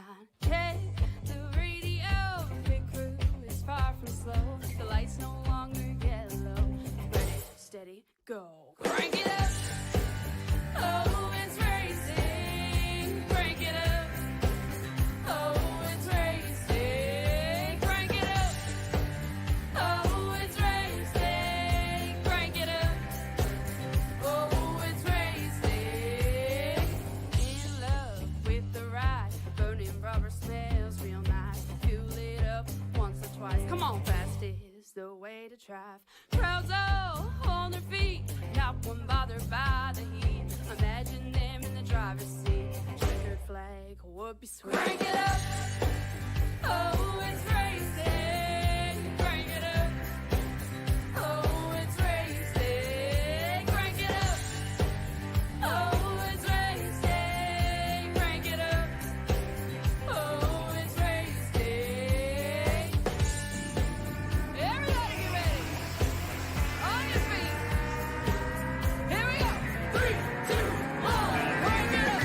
9. Check the radio, pit crew is far from slow. The lights no longer yellow. Ready, steady, go. Crank it up. Oh, it's racing. Crank it up. Oh, it's racing. Crank it up. Oh, it's racing. Crank it up. Oh, it's racing. In love with the ride. Burning rubber smells real nice. Fuel it up once or twice. Come on, fast is the way to drive. Crowds all on their feet, not one bothered by the heat. Imagine them in the driver's seat. Checkered flag would be sweet. Crank it up. Oh, it's racing. Crank it up. Oh, it's racing. Crank it up. Oh, it's racing. Crank it up. Oh, it's racing. Everybody get ready. On your feet. Here we go. 3, 2, 1. Crank it up.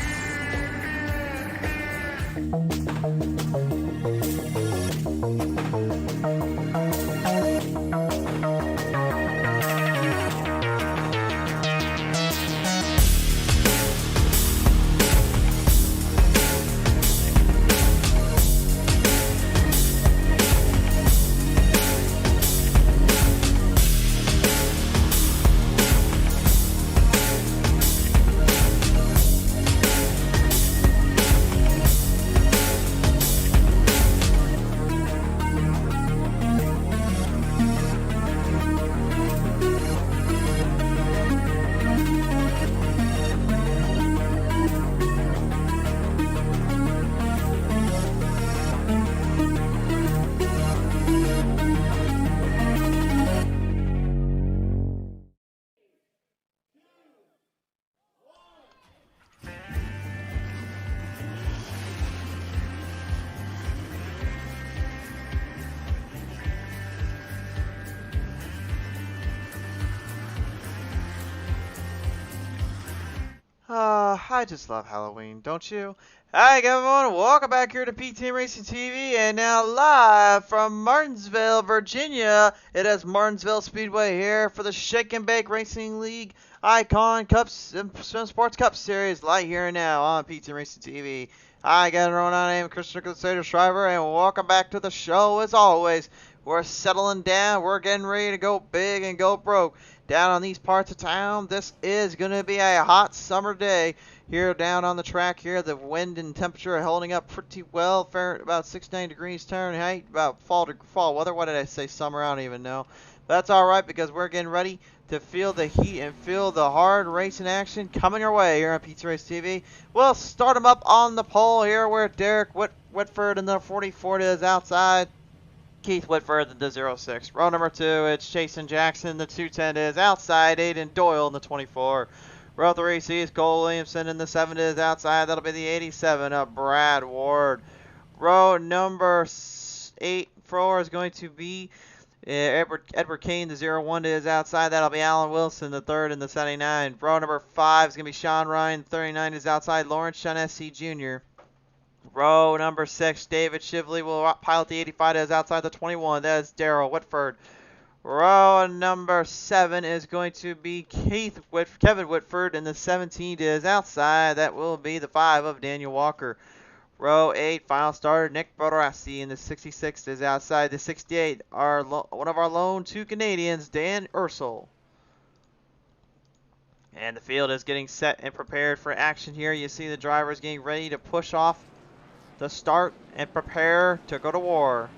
I just love Halloween, don't you? Hi everyone, welcome back here to PT Racing TV, and now live from Martinsville, Virginia. It is Martinsville Speedway here for the Shake and Bake Racing League iCON Cups and Sports Cup Series, live here and now on PT Racing TV. Hi guys, everyone, I am Christopher Crusader Shriver, and welcome back to the show. As always, we're settling down, we're getting ready to go big and go broke down on these parts of town. This is going to be a hot summer day here down on the track here. The wind and temperature are holding up pretty well. About 69 degrees Fahrenheit, about fall weather. What did I say? Summer? I don't even know. That's all right, because we're getting ready to feel the heat and feel the hard racing action coming your way here on Pizza Race TV. We'll start them up on the pole here where Derek Whitford in the 44 is outside. Keith Whitford in the 06. Row number 2, it's Jason Jackson. The 210 is outside. Aiden Doyle in the 24. Row 3 sees Cole Williamson in the 7 is outside. That'll be the 87 of Brad Ward. Row number 8 4 is going to be Edward Kane. The 01 is outside. That'll be Alan Wilson, the 3rd in the 79. Row number 5 is going to be Sean Ryan. 39 is outside. Lawrence Shaughnessy Jr. Row number 6, David Shively will pilot the 85 that is outside the 21. That is Darrell Whitford. Row number 7 is going to be Kevin Whitford, and the 17 is outside. That will be the 5 of Daniel Walker. Row 8, final starter, Nick Bodarassi, and the 66 is outside. The 68, one of our lone 2 Canadians, Dan Ursel. And the field is getting set and prepared for action here. You see the drivers getting ready to push off the start and prepare to go to war.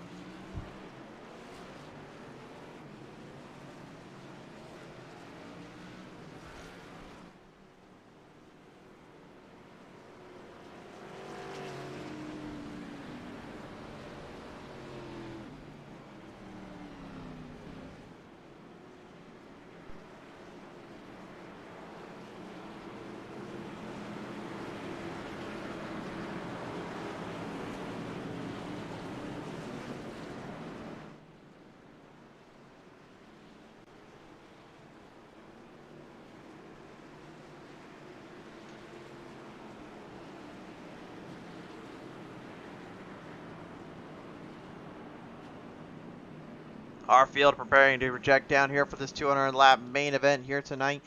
Our field preparing to reject down here for this 200 lap main event here tonight.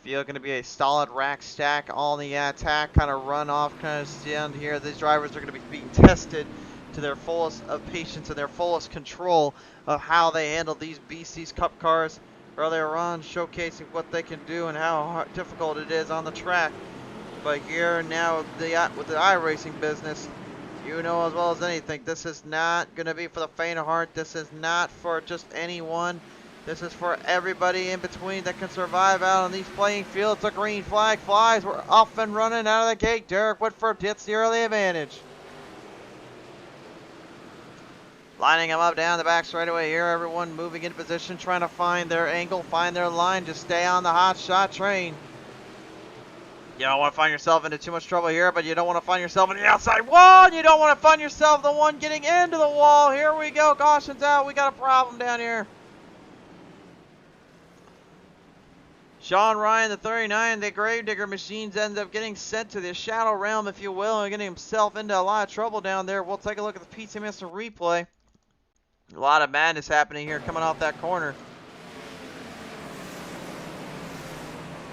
Field going to be a solid rack stack on the attack, kind of run off, kind of stand here. These drivers are going to be being tested to their fullest of patience and their fullest control of how they handle these BC's Cup cars earlier on, showcasing what they can do and how difficult it is on the track. But here now with the iRacing business, you know as well as anything, this is not going to be for the faint of heart. This is not for just anyone. This is for everybody in between that can survive out on these playing fields. The green flag flies. We're off and running out of the gate. Derek Whitford gets the early advantage. Lining them up down the back straightaway here. Everyone moving into position, trying to find their angle, find their line. Just stay on the hot shot train. You don't want to find yourself into too much trouble here, but you don't want to find yourself in the outside wall. And you don't want to find yourself the one getting into the wall. Here we go. Caution's out. We got a problem down here. Sean Ryan, the 39, the Gravedigger Machines, ends up getting sent to the Shadow Realm, if you will, and getting himself into a lot of trouble down there. We'll take a look at the PT Master replay. A lot of madness happening here coming off that corner.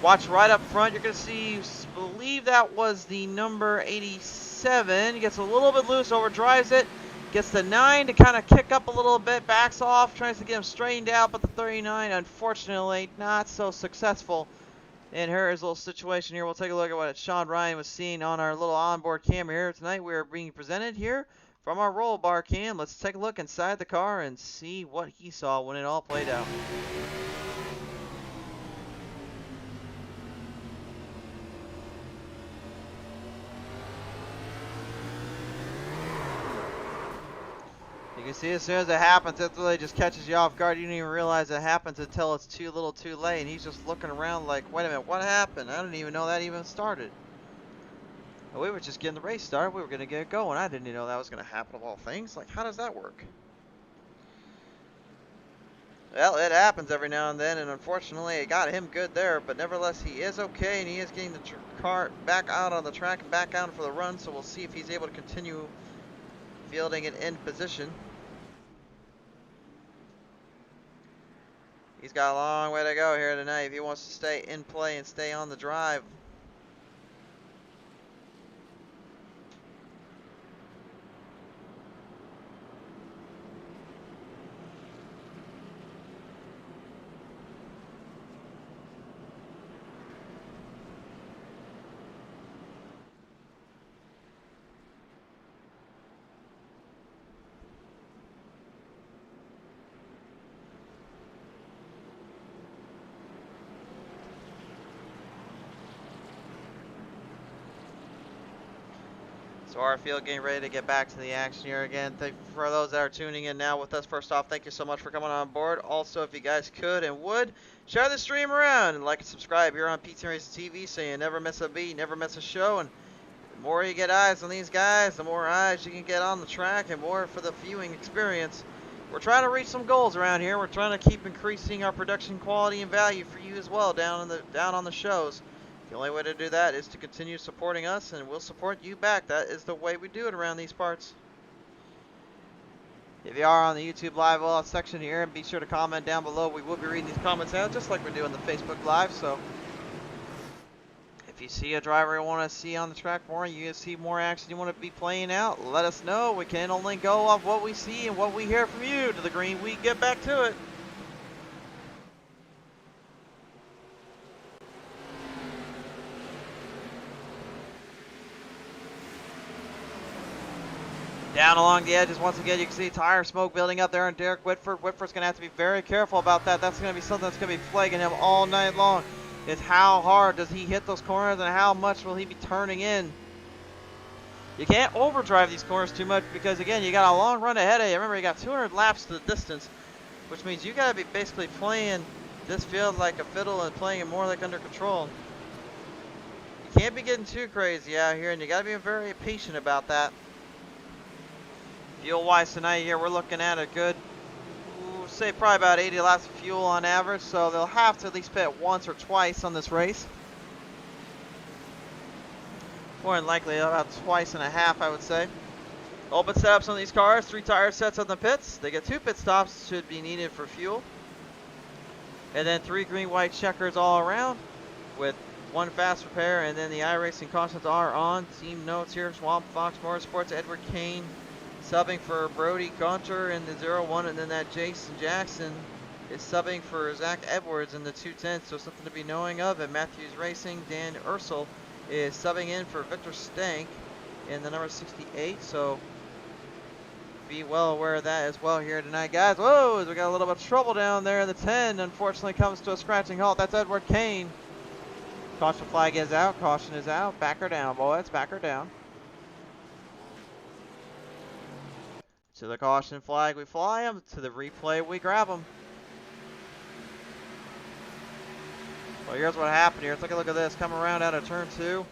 Watch right up front. You're going to see, I believe that was the number 87. He gets a little bit loose, overdrives it. Gets the 9 to kind of kick up a little bit, backs off, tries to get him straightened out, but the 39, unfortunately, not so successful in her little situation here. We'll take a look at what Sean Ryan was seeing on our little onboard camera here tonight. We are being presented here from our roll bar cam. Let's take a look inside the car and see what he saw when it all played out. You can see as soon as it happens, it really just catches you off guard. You don't even realize it happens until it's too little too late. And he's just looking around like, wait a minute, what happened? I didn't even know that even started. And we were just getting the race started. We were going to get it going. I didn't even know that was going to happen of all things. Like, how does that work? Well, it happens every now and then, and unfortunately it got him good there. But nevertheless, he is okay, and he is getting the car back out on the track and back out for the run. So we'll see if he's able to continue fielding it in position. He's got a long way to go here tonight if he wants to stay in play and stay on the drive. So our field getting ready to get back to the action here again. For those that are tuning in now with us, first off, thank you so much for coming on board. Also, if you guys could and would, share the stream around and like and subscribe here on PT Racing TV so you never miss a beat, never miss a show. And the more you get eyes on these guys, the more eyes you can get on the track and more for the viewing experience. We're trying to reach some goals around here. We're trying to keep increasing our production quality and value for you as well down on the shows. The only way to do that is to continue supporting us, and we'll support you back. That is the way we do it around these parts. If you are on the YouTube Live section here, be sure to comment down below. We will be reading these comments out just like we do on the Facebook Live. So if you see a driver you want to see on the track more, you see more action you want to be playing out, let us know. We can only go off what we see and what we hear from you. To the green, we get back to it. Down along the edges, once again, you can see tire smoke building up there on Derek Whitford. Whitford's going to have to be very careful about that. That's going to be something that's going to be plaguing him all night long. Is how hard does he hit those corners and how much will he be turning in? You can't overdrive these corners too much because, again, you got a long run ahead of you. Remember, you got 200 laps to the distance, which means you got to be basically playing this field like a fiddle and playing it more like under control. You can't be getting too crazy out here, and you got to be very patient about that. Fuel-wise tonight here, we're looking at a good, say probably about 80 laps of fuel on average, so they'll have to at least pit once or twice on this race. More than likely about twice and a half, I would say. Open setups on these cars, 3 tire sets on the pits. They get 2 pit stops, should be needed for fuel. And then 3 green-white checkers all around with 1 fast repair. And then the iRacing cautions are on. Team notes here, Swamp Fox Motorsports, Edward Kane subbing for Brody Gunter in the 0-1. And then that Jason Jackson is subbing for Zach Edwards in the 210. So something to be knowing of. And Matthews Racing, Dan Ursel is subbing in for Victor Stank in the number 68. So be well aware of that as well here tonight, guys. Whoa, we got a little bit of trouble down there in the 10. Unfortunately, comes to a scratching halt. That's Edward Kane. Caution flag is out. Caution is out. Back her down, boys. Back her down. To the caution flag, we fly him. To the replay, we grab him. Well, here's what happened here. Take a look at this. Come around out of turn 2.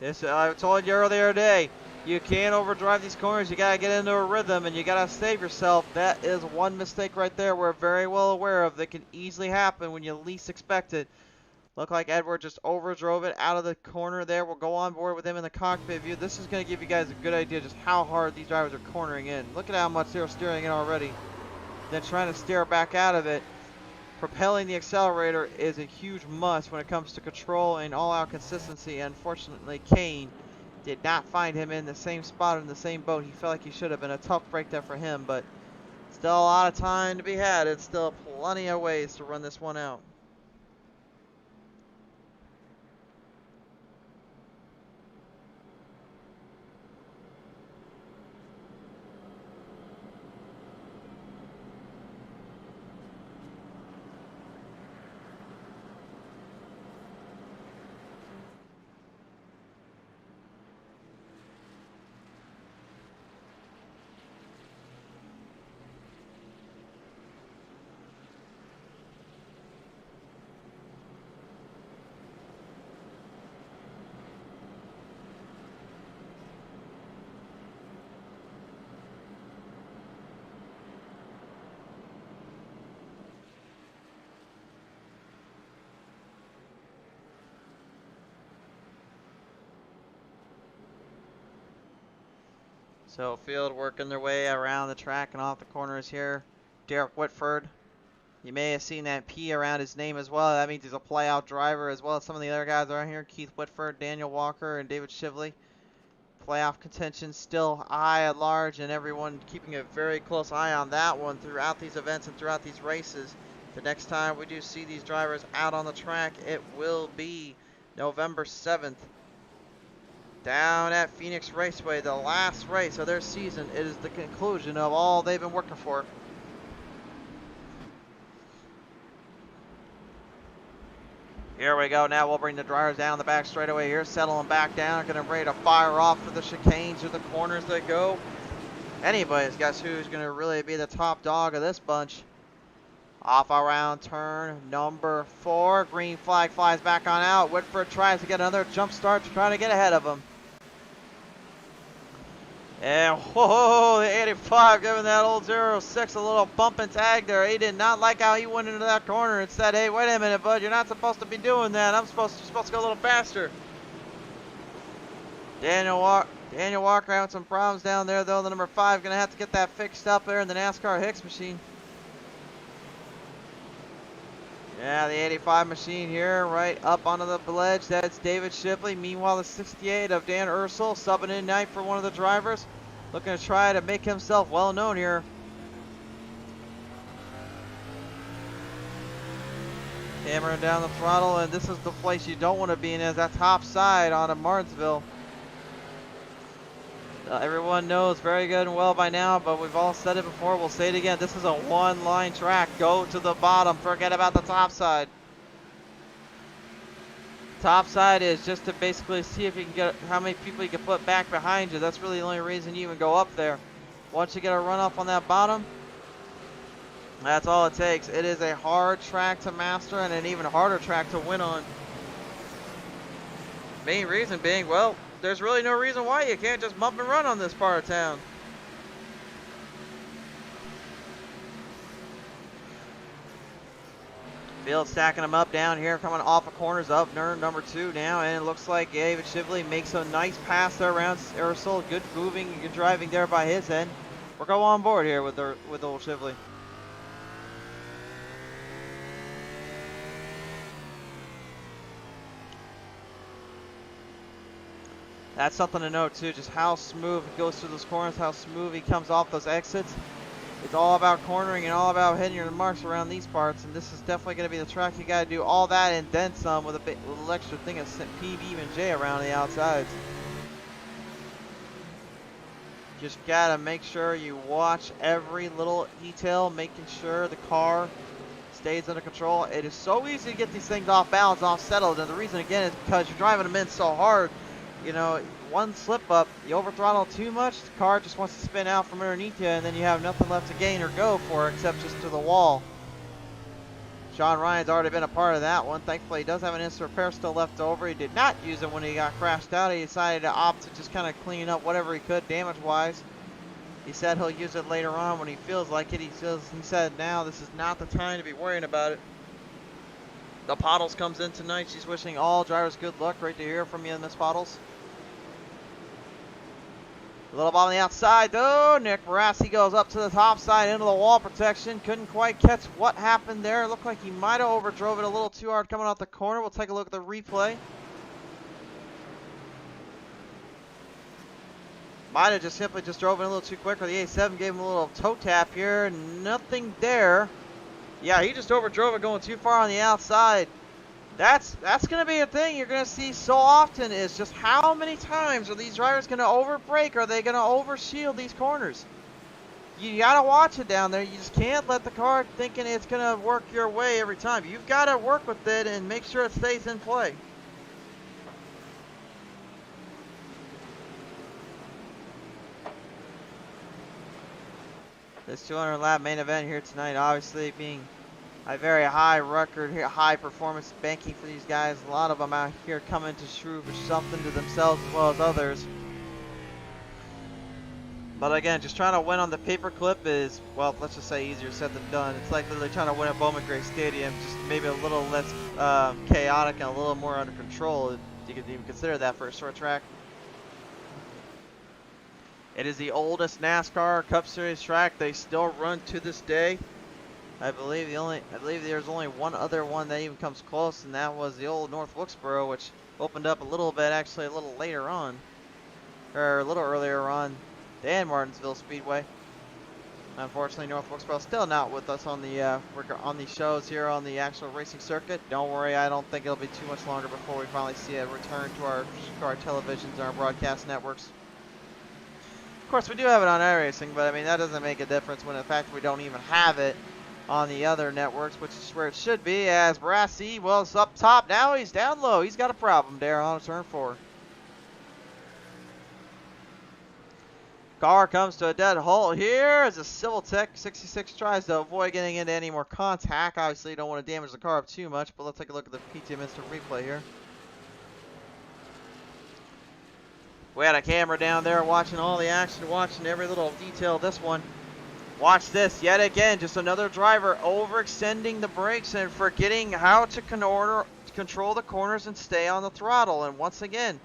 This, I told you earlier today, you can't overdrive these corners. You got to get into a rhythm, and you got to save yourself. That is one mistake right there we're very well aware of that can easily happen when you least expect it. Look like Edward just overdrove it out of the corner there. We'll go on board with him in the cockpit view. This is going to give you guys a good idea just how hard these drivers are cornering in. Look at how much they're steering in already. Then trying to steer back out of it. Propelling the accelerator is a huge must when it comes to control and all-out consistency. Unfortunately, Kane did not find him in the same spot in the same boat. He felt like he should have been. A tough break there for him, but still a lot of time to be had. It's still plenty of ways to run this one out. So field working their way around the track and off the corners here. Derek Whitford. You may have seen that P around his name as well. That means he's a playout driver as well as some of the other guys around here. Keith Whitford, Daniel Walker, and David Shively. Playoff contention still high at large, and everyone keeping a very close eye on that one throughout these events and throughout these races. The next time we do see these drivers out on the track, it will be November 7th. Down at Phoenix Raceway, the last race of their season. It is the conclusion of all they've been working for. Here we go. Now we'll bring the drivers down the back straightaway here. Settle them back down. Going to ready to fire off for the chicanes or the corners they go. Anyways, guess who's going to really be the top dog of this bunch? Off around turn number 4. Green flag flies back on out. Whitford tries to get another jump start to try to get ahead of him. And whoa, the 85 giving that old 06 a little bump and tag there. He did not like how he went into that corner and said, hey, wait a minute, bud, you're not supposed to be doing that. You're supposed to go a little faster. Daniel Walker having some problems down there, though. The number 5 going to have to get that fixed up there in the NASCAR Hicks machine. Yeah, the 85 machine here, right up onto the ledge. That's David Shipley. Meanwhile, the 68 of Dan Ursel subbing in night for one of the drivers. Looking to try to make himself well known here. Hammering down the throttle, and this is the place you don't want to be in, is that top side on a Martinsville. Everyone knows very good and well by now, but we've all said it before. We'll say it again. This is a one-line track. Go to the bottom. Forget about the top side. Top side is just to basically see if you can get how many people you can put back behind you. That's really the only reason you even go up there. Once you get a run up on that bottom, that's all it takes. It is a hard track to master and an even harder track to win on. Main reason being, well, there's really no reason why you can't just bump and run on this part of town. Field stacking them up down here, coming off of corners up number 2 now, and it looks like David Shively makes a nice pass there around Ursel. Good moving, good driving there by his end. We're going on board here with old Shively. That's something to note too, just how smooth he goes through those corners, how smooth he comes off those exits. It's all about cornering and all about hitting your marks around these parts, and this is definitely going to be the track you got to do all that and then some with a little extra thing of PB and J around the outsides. Just got to make sure you watch every little detail, making sure the car stays under control. It is so easy to get these things off balance, off settled, and the reason again is because you're driving them in so hard. You know, one slip up, you over throttle too much, the car just wants to spin out from underneath you, and then you have nothing left to gain or go for except just to the wall. Sean Ryan's already been a part of that one. Thankfully, he does have an instant repair still left over. He did not use it when he got crashed out. He decided to opt to just kind of clean up whatever he could damage-wise. He said he'll use it later on when he feels like it. He said now this is not the time to be worrying about it. The Pottles comes in tonight. She's wishing all drivers good luck. Great to hear from you, Miss Pottles. A little ball on the outside, though. Nick Barassi goes up to the top side into the wall protection. Couldn't quite catch what happened there. It looked like he might have overdrove it a little too hard coming off the corner. We'll take a look at the replay. Might have just simply just drove it a little too quick, or the A7 gave him a little toe tap here. Nothing there. Yeah, he just overdrove it going too far on the outside. That's going to be a thing you're going to see so often, is just how many times are these drivers going to overbrake? Are they going to overshield these corners? You got to watch it down there. You just can't let the car thinking it's going to work your way every time. You've got to work with it and make sure it stays in play. This 200 lap main event here tonight, obviously being a very high record here, high performance banking for these guys. A lot of them out here coming to prove something to themselves as well as others. But again, just trying to win on the paperclip is, well, let's just say easier said than done. It's like literally trying to win at Bowman Gray Stadium, just maybe a little less chaotic and a little more under control. You could even consider that for a short track. It is the oldest NASCAR Cup Series track. They still run to this day. I believe there's only one other one that even comes close, and that was the old North Wilkesboro, which opened up a little bit, actually a little later on, or a little earlier on than Martinsville Speedway. Unfortunately, North Wilkesboro still not with us on the shows here on the actual racing circuit. Don't worry, I don't think it'll be too much longer before we finally see a return to our televisions and our broadcast networks. Of course, we do have it on iRacing, but I mean that doesn't make a difference when in fact we don't even have it on the other networks, which is where it should be, as Barassi was up top. Now he's down low. He's got a problem there on turn 4. Car comes to a dead halt here as a Civil Tech 66 tries to avoid getting into any more contact. Obviously, you don't want to damage the car up too much, but let's take a look at the PTM instant replay here. We had a camera down there watching all the action, watching every little detail of this one. Watch this, yet again, just another driver overextending the brakes and forgetting how to control the corners and stay on the throttle. And once again,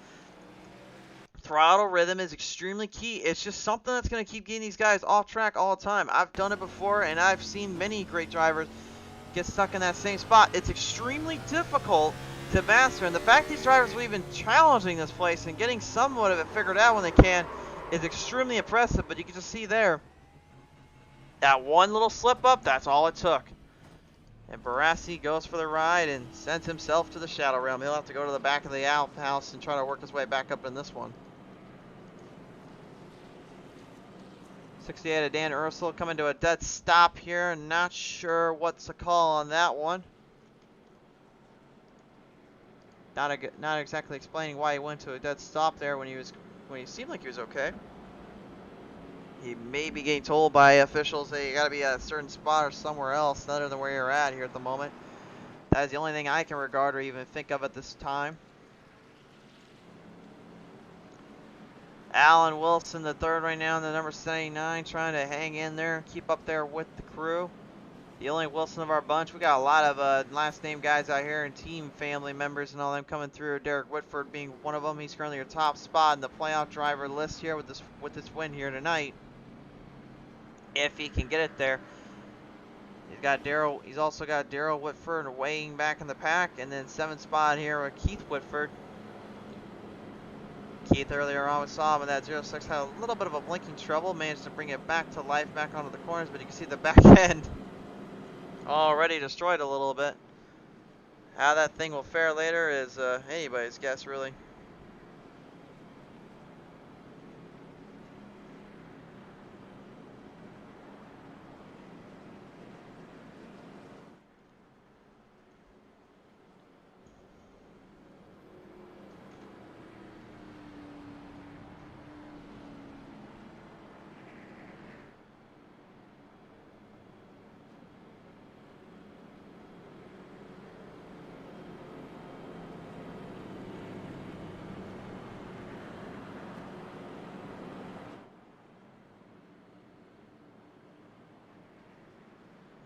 throttle rhythm is extremely key. It's just something that's going to keep getting these guys off track all the time. I've done it before, and I've seen many great drivers get stuck in that same spot. It's extremely difficult to master, and the fact these drivers are even challenging this place and getting somewhat of it figured out when they can is extremely impressive. But you can just see there, that one little slip up, that's all it took. And Barassi goes for the ride and sends himself to the shadow realm. He'll have to go to the back of the outhouse and try to work his way back up in this one. 68 of Dan Ursel coming to a dead stop here. Not sure what's the call on that one. Not exactly explaining why he went to a dead stop there when he seemed like he was okay. He may be getting told by officials that you got to be at a certain spot or somewhere else other than where you're at here at the moment. That is the only thing I can regard or even think of at this time. Alan Wilson, the third right now in the number 79, trying to hang in there, keep up there with the crew. the only Wilson of our bunch. We got a lot of last name guys out here and team family members and all them coming through. Derek Whitford being one of them. He's currently your top spot in the playoff driver list here with this win here tonight. If he can get it there. He's also got Daryl Whitford weighing back in the pack, and then 7th spot here with Keith Whitford. Keith earlier on we saw him in that 06, had a little bit of a blinking trouble, managed to bring it back to life, back onto the corners, but you can see the back end already destroyed a little bit. How that thing will fare later is anybody's guess, really.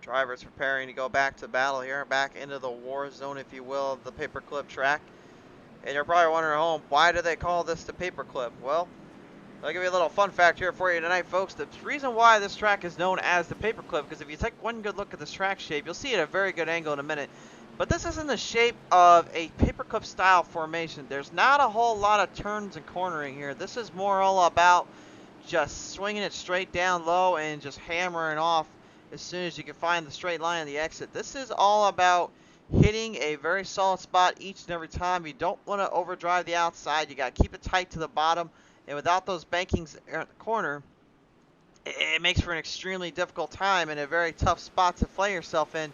Drivers preparing to go back to battle here, back into the war zone, if you will, of the Paperclip track. And you're probably wondering at home, why do they call this the Paperclip? Well, I'll give you a little fun fact here for you tonight, folks. The reason why this track is known as the Paperclip, because if you take one good look at this track shape, you'll see it at a very good angle in a minute. But this isn't the shape of a Paperclip style formation. There's not a whole lot of turns and cornering here. This is more all about just swinging it straight down low and just hammering off as soon as you can find the straight line of the exit. This is all about hitting a very solid spot each and every time. You don't want to overdrive the outside. You got to keep it tight to the bottom. And without those bankings at the corner, it makes for an extremely difficult time and a very tough spot to play yourself in.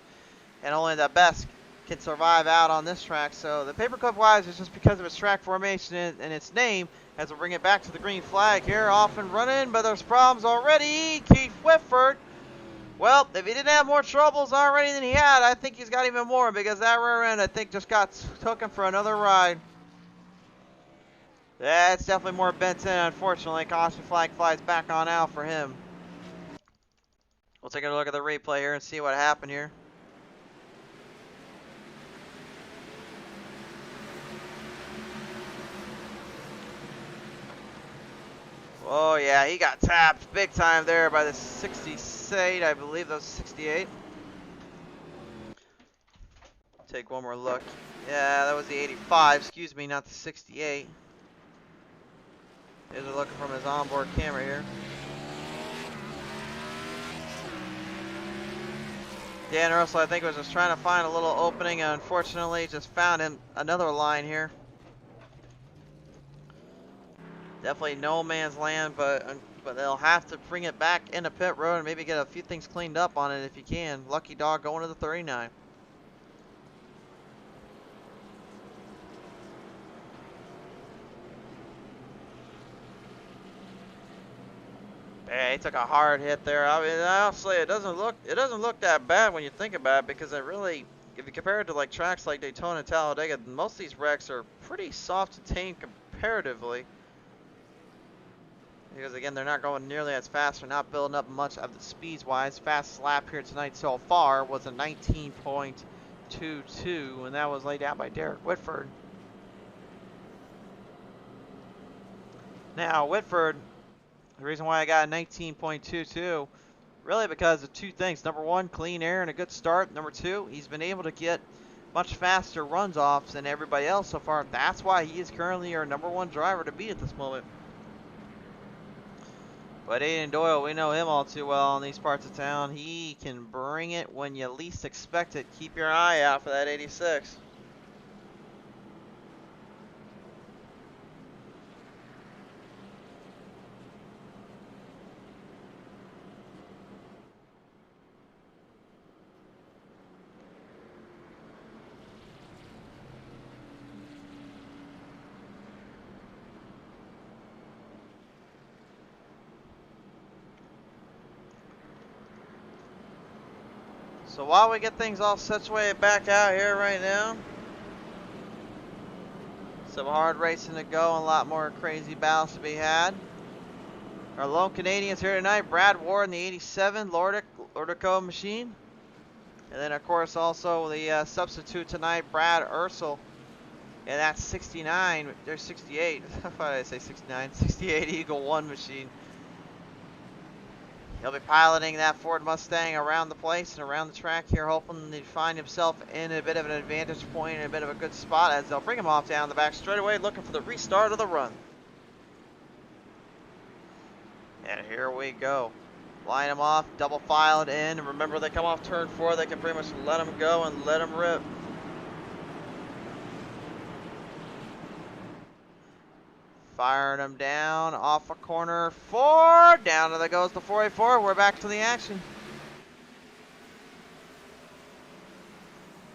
And only the best can survive out on this track. So the Paperclip wise is just because of its track formation and its name. As we'll bring it back to the green flag here, off and running, but there's problems already. Keith Whitford. Well, if he didn't have more troubles already than he had, I think he's got even more, because that rear end, I think, just got took him for another ride. That's definitely more bent in, unfortunately. Caution flag flies back on out for him. We'll take a look at the replay here and see what happened here. Oh, yeah, he got tapped big time there by the 68, I believe that was 68. Take one more look. Yeah, that was the 85, excuse me, not the 68. Here's a look from his onboard camera here. Dan Russell, I think, was just trying to find a little opening, and unfortunately just found another line here. Definitely no man's land, but they'll have to bring it back into pit road and maybe get a few things cleaned up on it if you can. Lucky dog going to the 39. Yeah, he took a hard hit there. I mean, honestly, it doesn't look that bad when you think about it, because it really, if you compare it to like tracks like Daytona and Talladega, most of these wrecks are pretty soft to tame comparatively. Because again, they're not going nearly as fast. They're not building up much of the speeds wise. Fastest lap here tonight so far was a 19.22, and that was laid out by Derek Whitford. Now, Whitford, the reason why I got a 19.22, really because of two things. Number one, clean air and a good start. Number two, he's been able to get much faster runs offs than everybody else so far. That's why he is currently our #1 driver to beat at this moment. But Aiden Doyle, we know him all too well in these parts of town. He can bring it when you least expect it. Keep your eye out for that 86. So while we get things all situated back out here right now, some hard racing to go and a lot more crazy battles to be had. Our lone Canadians here tonight, Brad Ward in the 87 Lordico machine. And then, of course, also the substitute tonight, Brad Ursel. And that's 69. There's 68. Why did I say 69? 68 Eagle 1 machine. He'll be piloting that Ford Mustang around the place and around the track here, hoping to find himself in a bit of an advantage point and a bit of a good spot as they'll bring him off down the back straightaway, looking for the restart of the run. And here we go. Line them off, double file it in. And remember, they come off turn 4, they can pretty much let them go and let them rip. Firing them down off of corner 4. Down to the goes the 484. We're back to the action.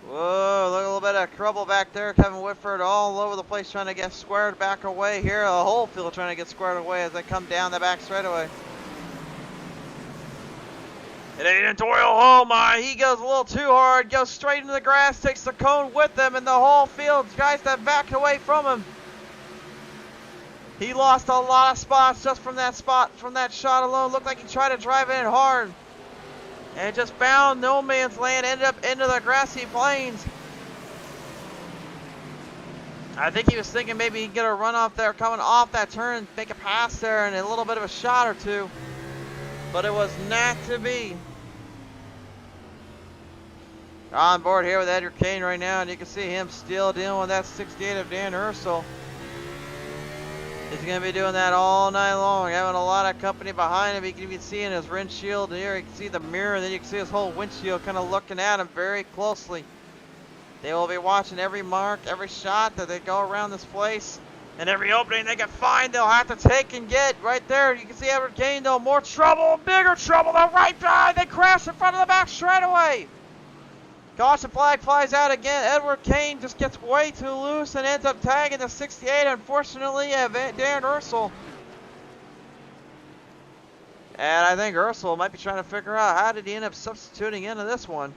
Whoa, look, a little bit of trouble back there. Kevin Whitford all over the place trying to get squared back away here. The whole field trying to get squared away as they come down the back straightaway. And Aiden Doyle, oh my, he goes a little too hard, goes straight into the grass, takes the cone with him, and the whole field, guys that backed away from him. He lost a lot of spots just from that shot alone. Looked like he tried to drive it in hard. And it just found no man's land, ended up into the grassy plains. I think he was thinking maybe he'd get a run off there, coming off that turn, make a pass there, and a little bit of a shot or two. But it was not to be. On board here with Edward Kane right now, and you can see him still dealing with that 68 of Dan Ursel. He's going to be doing that all night long, having a lot of company behind him. You can even see in his windshield here, you can see the mirror, and then you can see his whole windshield kind of looking at him very closely. They will be watching every mark, every shot that they go around this place, and every opening they can find, they'll have to take and get right there. You can see Edward Kane, though, more trouble, bigger trouble, the right side, they crash in front of the back straightaway. Caution flag flies out again. Edward Kane just gets way too loose and ends up tagging the 68, unfortunately, Dan Ursel. And I think Ursel might be trying to figure out how did he end up substituting into this one.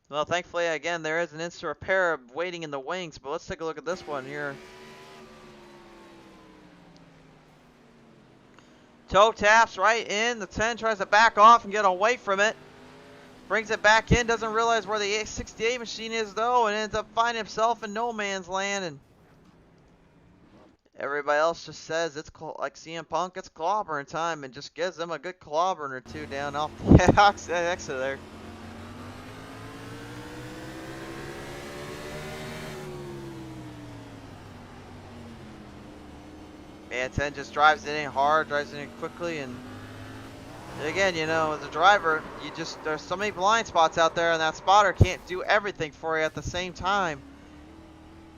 Well, thankfully, again, there is an instant repair waiting in the wings, but let's take a look at this one here. Toe taps right in. The 10 tries to back off and get away from it. Brings it back in, doesn't realize where the 68 machine is though, and ends up finding himself in no man's land. And everybody else just says it's like CM Punk, it's clobbering time, and just gives them a good clobbering or two down off the exit there. And 10 just drives it in hard, drives it in quickly, and again, you know, as a driver, there's so many blind spots out there, and that spotter can't do everything for you at the same time.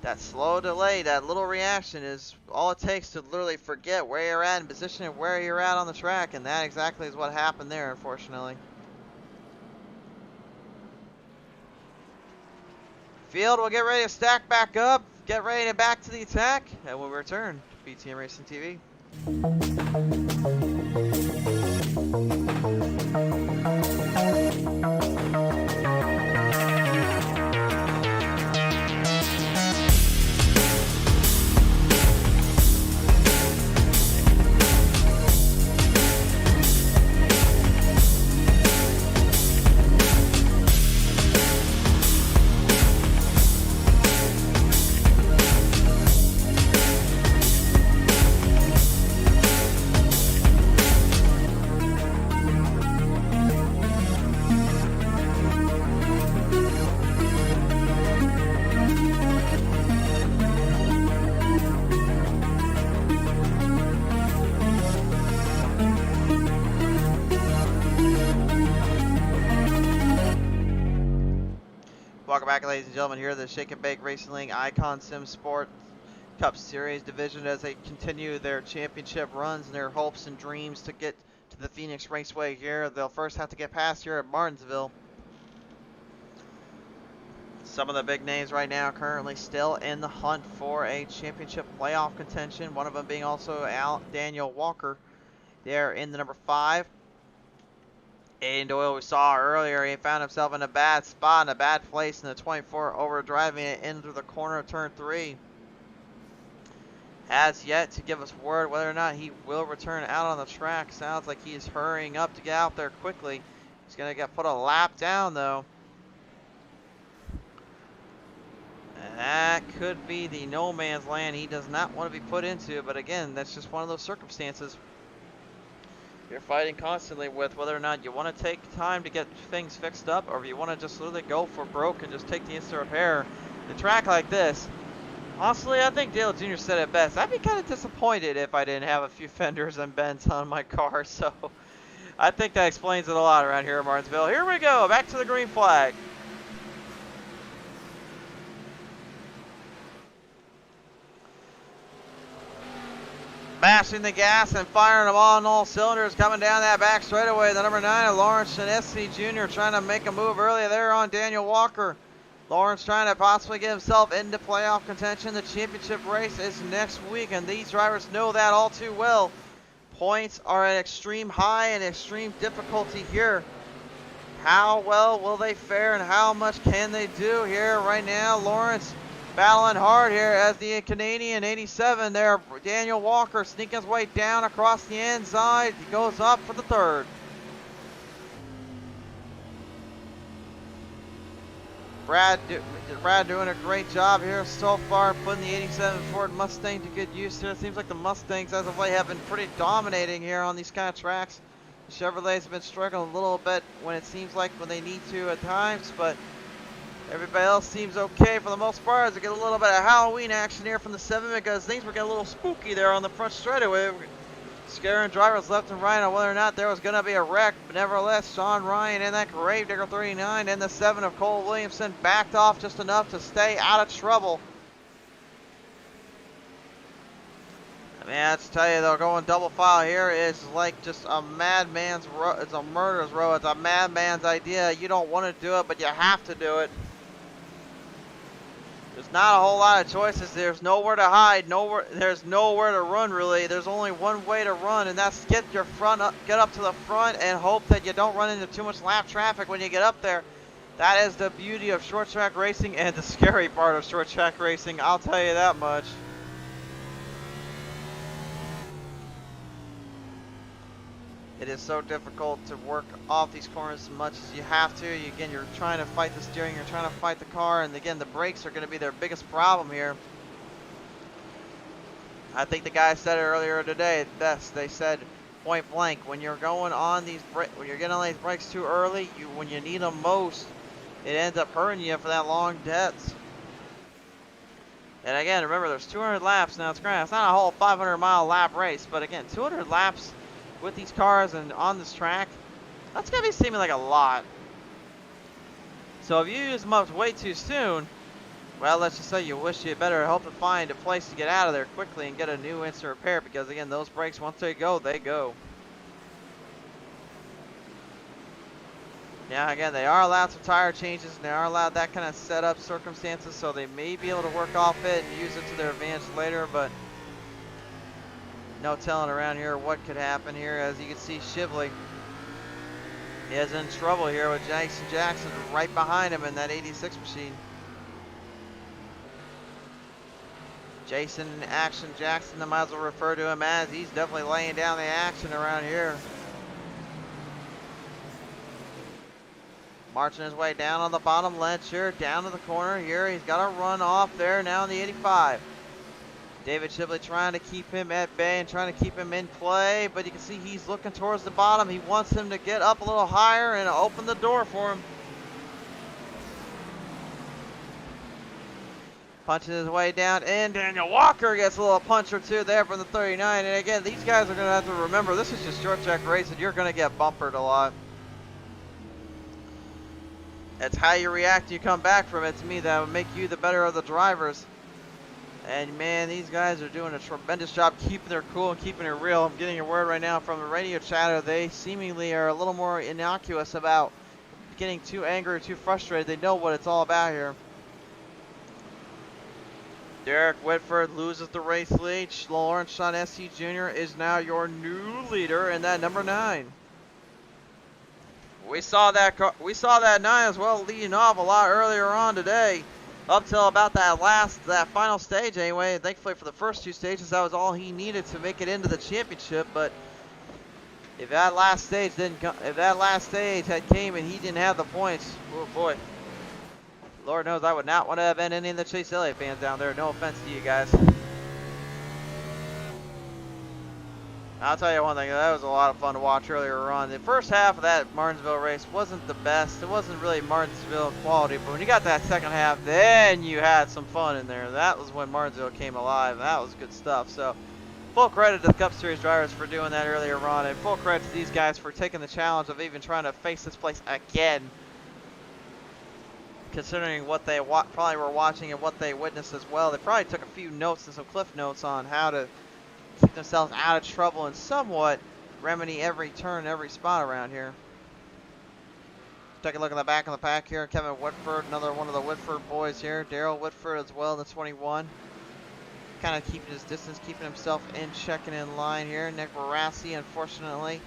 That slow delay, that little reaction is all it takes to literally forget where you're at in position and where you're at on the track, and that exactly is what happened there, unfortunately. Field will get ready to stack back up, get ready to back to the attack, and we'll return to BTM Racing TV. Welcome back, ladies and gentlemen, here at the Shake and Bake Racing League iCON Sim Sport Cup Series division as they continue their championship runs and their hopes and dreams to get to the Phoenix Raceway here. They'll first have to get past here at Martinsville. Some of the big names right now currently still in the hunt for a championship playoff contention. One of them being also Daniel Walker there in the number 5. Aiden Doyle, we saw earlier, he found himself in a bad spot, in a bad place in the 24, over driving it into the corner of turn 3. Has yet to give us word whether or not he will return out on the track. Sounds like he is hurrying up to get out there quickly. He's going to get put a lap down, though. And that could be the no man's land he does not want to be put into. But again, that's just one of those circumstances you're fighting constantly with, whether or not you want to take time to get things fixed up, or if you want to just literally go for broke and just take the instant repair. The track like this, honestly, I think Dale Jr. said it best. I'd be kind of disappointed if I didn't have a few fenders and bends on my car. So I think that explains it a lot around here in Martinsville. Here we go, back to the green flag. Mashing the gas and firing them on all cylinders, coming down that back straightaway. The number 9, Lawrence and SC Jr. trying to make a move early there on Daniel Walker. Lawrence trying to possibly get himself into playoff contention. The championship race is next week, and these drivers know that all too well. Points are at extreme high and extreme difficulty here. How well will they fare, and how much can they do here right now? Lawrence battling hard here as the Canadian 87 there. Daniel Walker sneaking his way down across the inside. He goes up for the third. Brad doing a great job here so far, putting the 87 Ford Mustang to good use here. It seems like the Mustangs as of late have been pretty dominating here on these kind of tracks. The Chevrolets have been struggling a little bit when it seems like when they need to at times, but everybody else seems okay for the most part. As we get a little bit of Halloween action here from the 7 because things were getting a little spooky there on the front straightaway. Scaring drivers left and right on whether or not there was going to be a wreck. But nevertheless, Sean Ryan and that Gravedigger 39 and the 7 of Cole Williamson backed off just enough to stay out of trouble. I mean, I have to tell you, though, going double file here is like just a madman's row. It's a murderer's row. It's a madman's idea. You don't want to do it, but you have to do it. There's not a whole lot of choices. There's nowhere to hide. There's nowhere to run, really. There's only one way to run, and that's get up to the front and hope that you don't run into too much lap traffic when you get up there. That is the beauty of short track racing and the scary part of short track racing. I'll tell you that much. It is so difficult to work off these corners as much as you have to. Again, you're trying to fight the steering, you're trying to fight the car, and again, the brakes are going to be their biggest problem here. I think the guys said it earlier today best. They said point blank, when you're going on these when you're getting on these brakes too early, when you need them most, it ends up hurting you for that long depth. And again, remember, there's 200 laps now. It's not a whole 500-mile lap race, but again, 200 laps with these cars and on this track, that's going to be seeming like a lot. So if you use them up way too soon, well, let's just say you wish you better hope to find a place to get out of there quickly and get a new instant repair, because again, those brakes, once they go, they go. Now again, they are allowed some tire changes, and they are allowed that kind of setup circumstances, so they may be able to work off it and use it to their advantage later, but no telling around here what could happen here. As you can see, Shively is in trouble here with Jackson right behind him in that 86 machine. Jason Action Jackson, I might as well refer to him as. He's definitely laying down the action around here. Marching his way down on the bottom ledge here, down to the corner here. He's got a run off there now in the 85. David Shibley trying to keep him at bay and trying to keep him in play, but you can see he's looking towards the bottom. He wants him to get up a little higher and open the door for him. Punching his way down, and Daniel Walker gets a little punch or two there from the 39. And again, these guys are going to have to remember, this is just short track racing. You're going to get bumpered a lot. It's how you react, you come back from it. To me, that would make you the better of the drivers. And man, these guys are doing a tremendous job keeping their cool and keeping it real. I'm getting a word right now from the radio chatter. They seemingly are a little more innocuous about getting too angry or too frustrated. They know what it's all about here. Derek Whitford loses the race lead. Lawrence Sean SC Jr. is now your new leader in that number 9. We saw that 9 as well leading off a lot earlier on today. Up till about that final stage anyway. Thankfully for the first 2 stages, that was all he needed to make it into the championship. But If that last stage didn't come, if that last stage had came and he didn't have the points, oh boy. Lord knows I would not want to have been any of the Chase Elliott fans down there. No offense to you guys. I'll tell you one thing, that was a lot of fun to watch earlier on. The first half of that Martinsville race wasn't the best. It wasn't really Martinsville quality, but when you got that second half, then you had some fun in there. That was when Martinsville came alive. That was good stuff. So, full credit to the Cup Series drivers for doing that earlier on, and full credit to these guys for taking the challenge of even trying to face this place again, considering what they probably were watching and what they witnessed as well. They probably took a few notes and some cliff notes on how to keep themselves out of trouble and somewhat remedy every turn, every spot around here. Take a look at the back of the pack here. Kevin Whitford, another one of the Whitford boys here. Daryl Whitford as well, the 21. Kind of keeping his distance, keeping himself in check and in line here. Nick Barassi, unfortunately,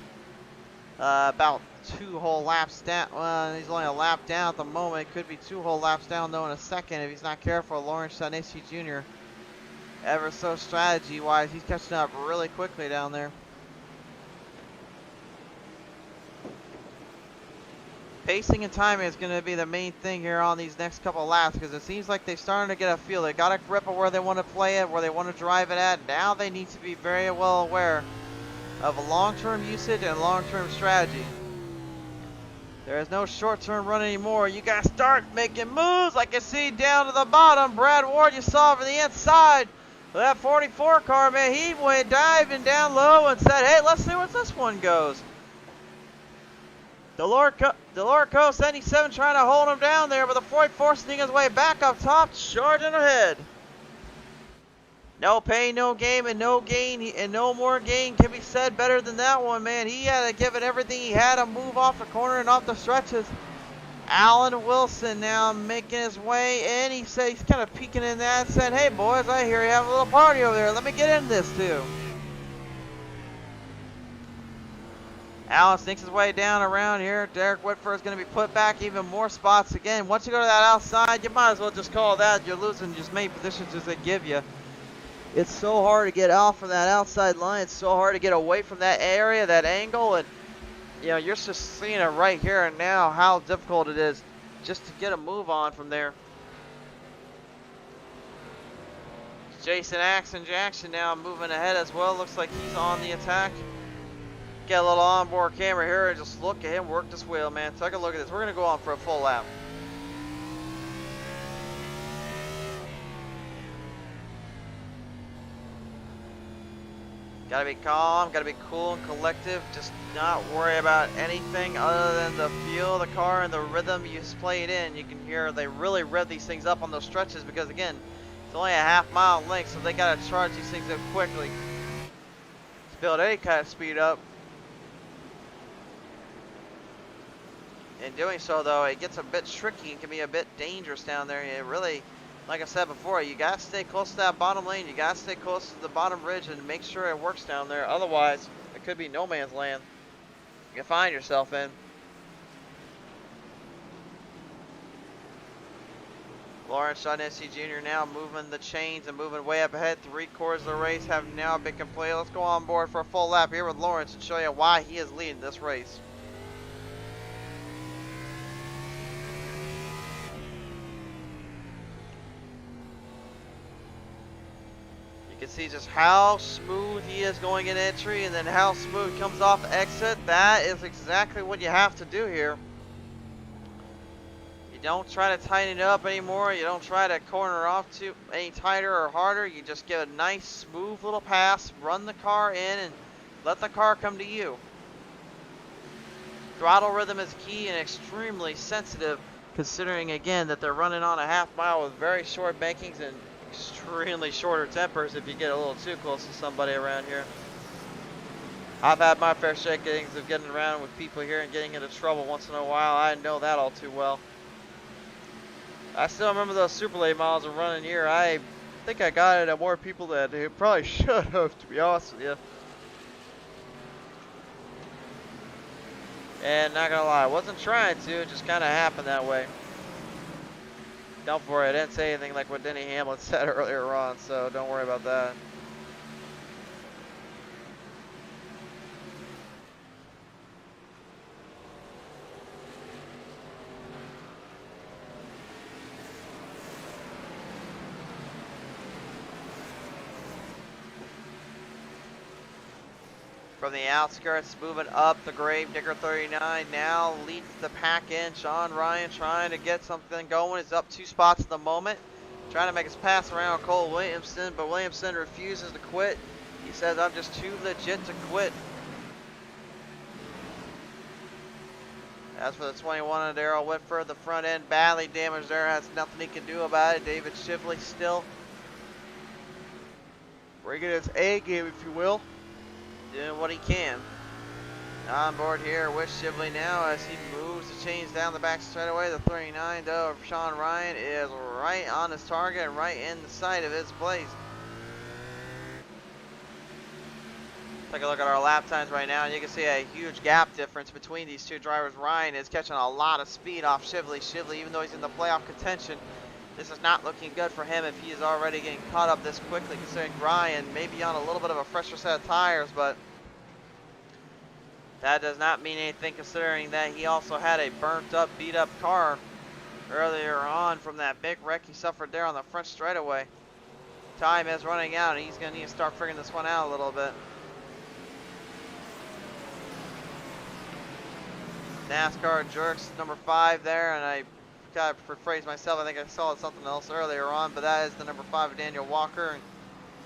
about 2 whole laps down. Well, he's only a lap down at the moment. Could be 2 whole laps down though in a second if he's not careful. Lawrence Shaughnessy Jr. ever so strategy-wise, he's catching up really quickly down there. Pacing and timing is going to be the main thing here on these next couple laps, because it seems like they're starting to get a feel. They got a grip of where they want to play it, where they want to drive it at. Now they need to be very well aware of a long-term usage and long-term strategy. There is no short-term run anymore. You got to start making moves, like you see down to the bottom. Brad Ward, you saw from the inside. That 44 car, man, he went diving down low and said, hey, let's see where this one goes. Delorco 77 trying to hold him down there, but the 44 sneaking his way back up top, charging ahead. No pain, no gain, and no gain, and no more gain can be said better than that one, man. He had to give it everything he had to move off the corner and off the stretches. Alan Wilson now making his way in. He said he's kind of peeking in that and said, hey boys, I hear you have a little party over there. Let me get in this too. Alan sneaks his way down around here. Derek Whitford is going to be put back even more spots again. Once you go to that outside, you might as well just call that you're losing just many positions as they give you. It's so hard to get off from that outside line. It's so hard to get away from that area, that angle, and you know, you're just seeing it right here and now how difficult it is just to get a move on from there. Jason Jackson now moving ahead as well. Looks like he's on the attack. Get a little onboard camera here and just look at him work this wheel, man. Take a look at this. We're going to go on for a full lap. Gotta be calm, gotta be cool and collective. Just not worry about anything other than to feel the car and the rhythm you play it in. You can hear they really rev these things up on those stretches because, again, it's only a half-mile length, so they gotta charge these things up quickly to build any kind of speed up. In doing so, though, it gets a bit tricky and can be a bit dangerous down there. It really, like I said before, you got to stay close to that bottom lane. You got to stay close to the bottom ridge and make sure it works down there. Otherwise, it could be no man's land you can find yourself in. Lawrence Shaughnessy Jr. now moving the chains and moving way up ahead. 3/4 of the race have now been completed. Let's go on board for a full lap here with Lawrence and show you why he is leading this race. You can see just how smooth he is going in entry and then how smooth comes off exit. That is exactly what you have to do here. You don't try to tighten it up anymore. You don't try to corner off too any tighter or harder. You just give a nice smooth little pass, run the car in and let the car come to you. Throttle rhythm is key and extremely sensitive, considering again that they're running on a half mile with very short bankings and extremely shorter tempers if you get a little too close to somebody around here. I've had my fair shakings of getting around with people here and getting into trouble once in a while. I know that all too well. I still remember those super late miles of running here. I think I got it at more people than it probably should have, to be honest with you. And not gonna lie, I wasn't trying to, it just kind of happened that way. Don't worry, I didn't say anything like what Denny Hamlin said earlier on, so don't worry about that. from the outskirts, moving up the Gravedigger 39. Now leads the pack in. Sean Ryan trying to get something going. He's up 2 spots at the moment. Trying to make his pass around Cole Williamson, but Williamson refuses to quit. He says, I'm just too legit to quit. As for the 21 of Darrell Whitford, the front end badly damaged there. Has nothing he can do about it. David Shively still bringing his A game, if you will. Doing what he can. On board here with Shively now as he moves the chains down the back straightaway. The 39 though of Sean Ryan is right on his target and right in the sight of his place. Take a look at our lap times right now, and you can see a huge gap difference between these two drivers. Ryan is catching a lot of speed off Shively. Shively, even though he's in the playoff contention, this is not looking good for him if he is already getting caught up this quickly, considering Ryan may be on a little bit of a fresher set of tires, but that does not mean anything considering that he also had a burnt up, beat up car earlier on from that big wreck he suffered there on the front straightaway. Time is running out, and he's going to need to start figuring this one out a little bit. NASCAR Jerks number 5 there, and I got to rephrase myself. I think I saw something else earlier on, but that is the number 5 of Daniel Walker. And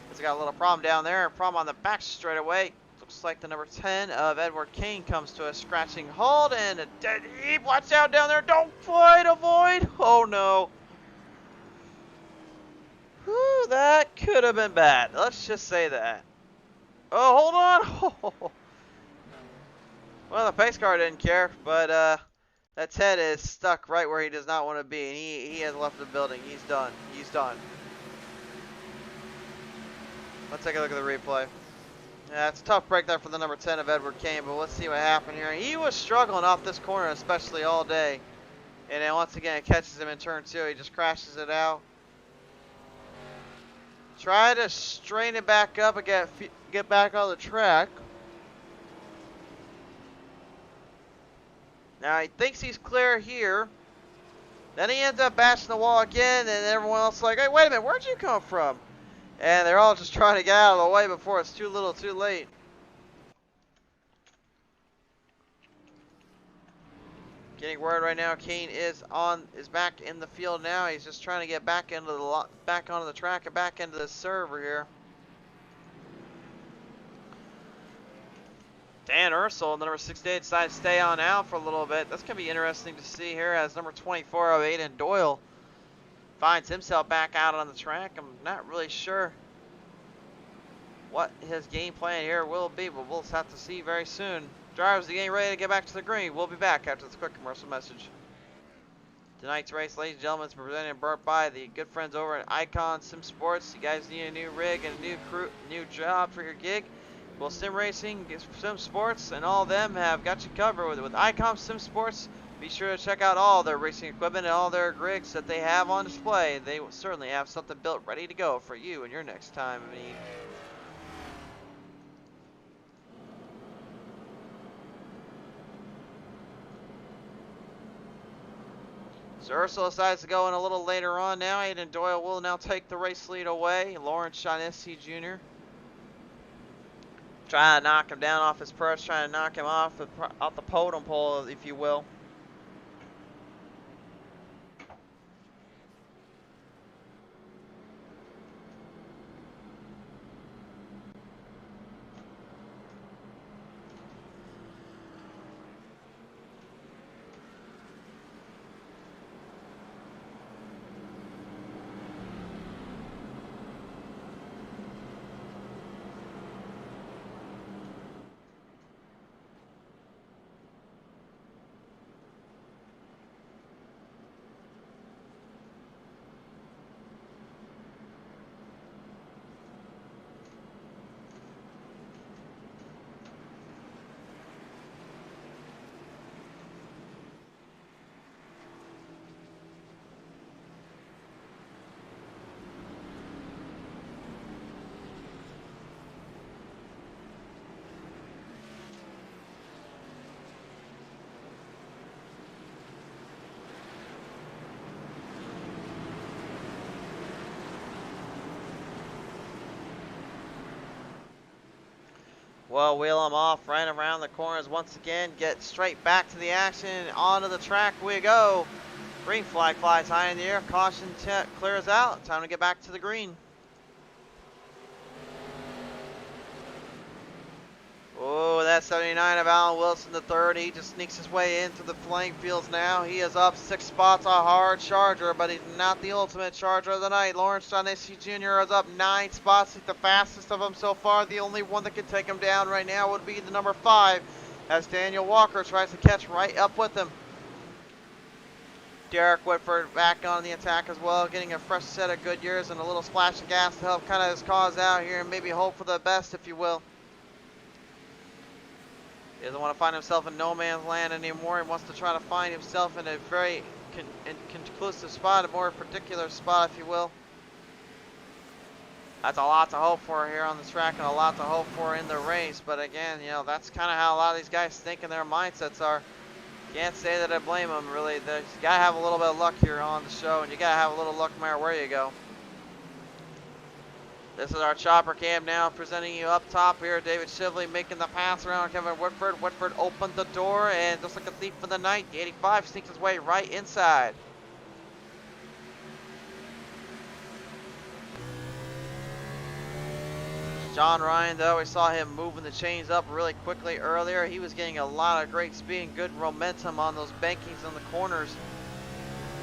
he's got a little problem down there, a problem on the back straightaway. Looks like the number 10 of Edward Kane comes to a scratching halt and a dead heat. Watch out down there! Don't fight, avoid! Oh no! Whew, that could have been bad. Let's just say that. Oh, hold on! Well, the pace car didn't care, but that Ted is stuck right where he does not want to be, and he has left the building. He's done. He's done. Let's take a look at the replay. Yeah, it's a tough break there for the number 10 of Edward Kane, but let's see what happened here. He was struggling off this corner, especially all day. And then once again, it catches him in turn 2. He just crashes it out. Try to strain it back up and get back on the track. Now he thinks he's clear here. Then he ends up bashing the wall again, and everyone else is like, hey, wait a minute, where'd you come from? And they're all just trying to get out of the way before it's too little too late. Getting word right now, Kane is back in the field now. He's just trying to get back onto the track and back into the server here. Dan Ursel, the number 68, decided to stay on out for a little bit. That's going to be interesting to see here as number 24 of Aiden Doyle finds himself back out on the track. I'm not really sure what his game plan here will be, but we'll have to see very soon. Drivers are getting ready to get back to the green. We'll be back after this quick commercial message. Tonight's race, ladies and gentlemen, is presented and brought by the good friends over at iCON Sim Sports. You guys need a new rig and a new crew, new job for your gig? Well, sim racing, sim sports, and all of them have got you covered with iCON Sim Sports. Be sure to check out all their racing equipment and all their rigs that they have on display. They will certainly have something built ready to go for you and your next time of need. So Ursula decides to go in a little later on now. Aiden Doyle will now take the race lead away. Lawrence Shaughnessy Jr. trying to knock him down off his perch, trying to knock him off the podium pole, if you will. We'll wheel them off right around the corners once again. Get straight back to the action. Onto the track we go. Green flag flies high in the air. Caution clears out. Time to get back to the green. Oh, that's 79 of Alan Wilson III. He just sneaks his way into the playing fields now. He is up 6 spots, a hard charger, but he's not the ultimate charger of the night. Lawrence Johnesky Jr. is up 9 spots. He's the fastest of them so far. The only one that can take him down right now would be the number 5, as Daniel Walker tries to catch right up with him. Derek Whitford back on the attack as well, getting a fresh set of Goodyears and a little splash of gas to help kind of his cause out here and maybe hope for the best, if you will. He doesn't want to find himself in no man's land anymore. He wants to try to find himself in a very conclusive spot, a more particular spot, if you will. That's a lot to hope for here on the track and a lot to hope for in the race. But again, you know, that's kind of how a lot of these guys think and their mindsets are. Can't say that I blame them, really. You got to have a little bit of luck here on the show, and you got to have a little luck no matter where you go. This is our chopper cam now, presenting you up top here. David Shively making the pass around Kevin Whitford. Whitford opened the door, and just like a thief in the night, the 85 sneaks his way right inside. John Ryan, though, we saw him moving the chains up really quickly earlier. He was getting a lot of great speed and good momentum on those bankings on the corners.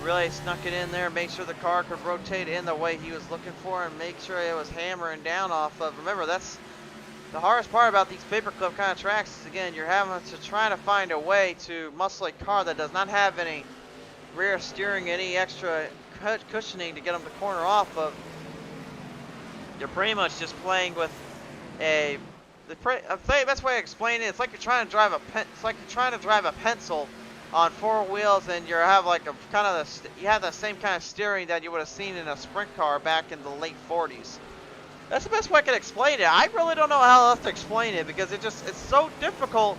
Really snuck it in there, make sure the car could rotate in the way he was looking for and make sure it was hammering down off of. Remember, that's the hardest part about these paperclip kind of tracks is, again, you're having to try to find a way to muscle a car that does not have any rear steering, any extra cushioning to get them to corner off of. You're pretty much just playing with the best way to explain it, it's like you're trying to drive a pencil on 4 wheels, and you have like a kind of you have the same kind of steering that you would have seen in a sprint car back in the late 40s. That's the best way I can explain it. I really don't know how else to explain it because it's so difficult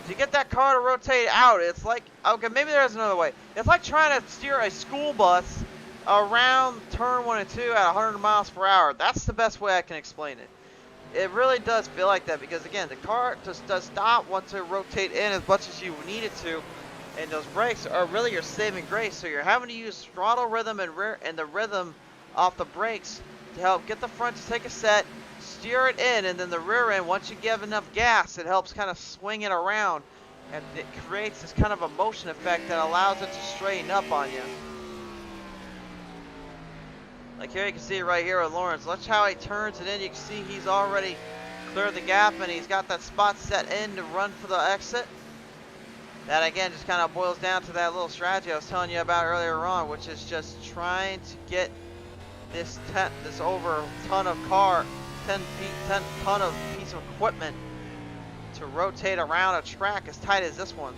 to get that car to rotate out. It's like, okay, maybe there's another way. It's like trying to steer a school bus around turn 1 and 2 at 100 miles per hour. That's the best way I can explain it. It really does feel like that because, again, the car just does not want to rotate in as much as you need it to. And those brakes are really your saving grace, so you're having to use throttle rhythm and the rhythm off the brakes to help get the front to take a set, steer it in, and then the rear end, once you give enough gas, it helps kind of swing it around, and it creates this kind of a motion effect that allows it to straighten up on you. Like here you can see it right here with Lawrence. Watch how he turns it in. You can see he's already cleared the gap, and he's got that spot set in to run for the exit. That again just kind of boils down to that little strategy I was telling you about earlier on, which is just trying to get this over ton of car, 10 ton of piece of equipment to rotate around a track as tight as this one.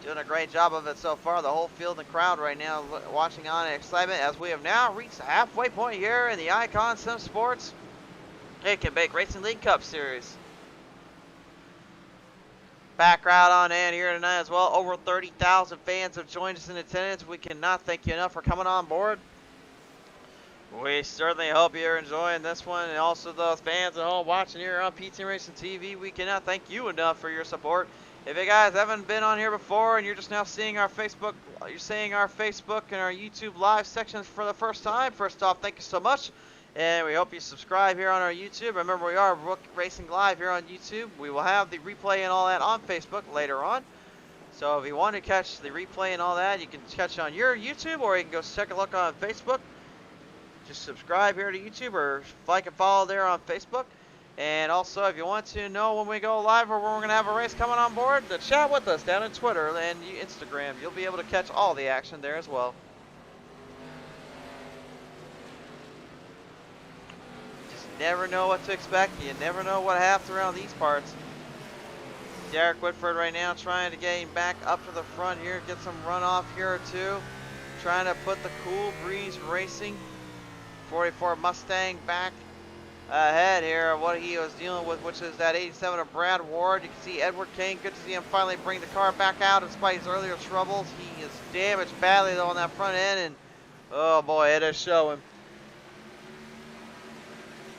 Doing a great job of it so far. The whole field and crowd right now watching on in excitement as we have now reached the halfway point here in the iCON Sim Sports Aiken Bake Racing League Cup Series. Back crowd on hand here tonight as well. Over 30,000 fans have joined us in attendance. We cannot thank you enough for coming on board. We certainly hope you're enjoying this one, and also those fans at home watching here on PT Racing TV. We cannot thank you enough for your support. If you guys haven't been on here before and you're just now seeing our Facebook, and our YouTube live sections for the first time, first off, thank you so much. And we hope you subscribe here on our YouTube. Remember, we are Racing Live here on YouTube. We will have the replay and all that on Facebook later on. So if you want to catch the replay and all that, you can catch it on your YouTube, or you can go take a look on Facebook. Just subscribe here to YouTube, or like and follow there on Facebook. And also, if you want to know when we go live or when we're going to have a race coming on board, then chat with us down on Twitter and Instagram. You'll be able to catch all the action there as well. Never know what to expect. You never know what happens around these parts. Derek Whitford right now trying to get him back up to the front here, get some runoff here or two. Trying to put the Cool Breeze Racing 44 Mustang back ahead here of what he was dealing with, which is that 87 of Brad Ward. You can see Edward Kane. Good to see him finally bring the car back out despite his earlier troubles. He is damaged badly though on that front end, and oh boy, it is showing.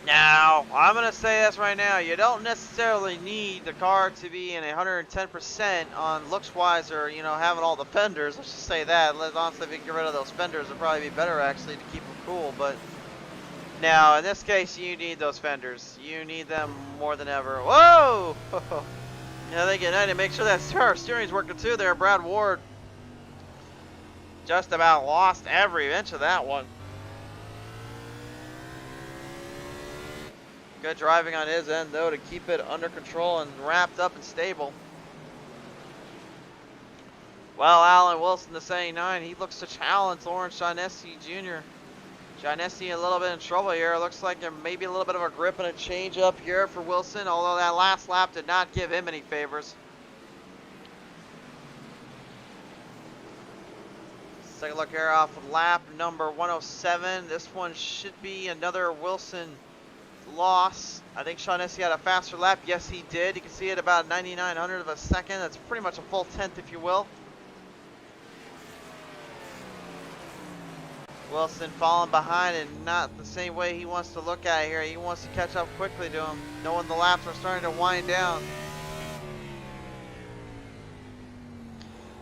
Now, I'm going to say this right now. You don't necessarily need the car to be in 110% on looks-wise or, you know, having all the fenders. Let's just say that. Honestly, if you get rid of those fenders, it'd probably be better, actually, to keep them cool. But now, in this case, you need those fenders. You need them more than ever. Whoa! Yeah, they get to make sure that steering's working, too there. Brad Ward just about lost every inch of that one. Good driving on his end, though, to keep it under control and wrapped up and stable. Well, Alan Wilson, the 79, he looks to challenge Lawrence Shaughnessy Jr. Shaughnessy a little bit in trouble here. Looks like there may be a little bit of a grip and a change up here for Wilson, although that last lap did not give him any favors. Let's take a look here off of lap number 107. This one should be another Wilson loss. I think Shaughnessy had a faster lap. Yes, he did. You can see it about 9900 of a second. That's pretty much a full tenth, if you will. Wilson falling behind and not the same way he wants to look at it here. He wants to catch up quickly to him, knowing the laps are starting to wind down.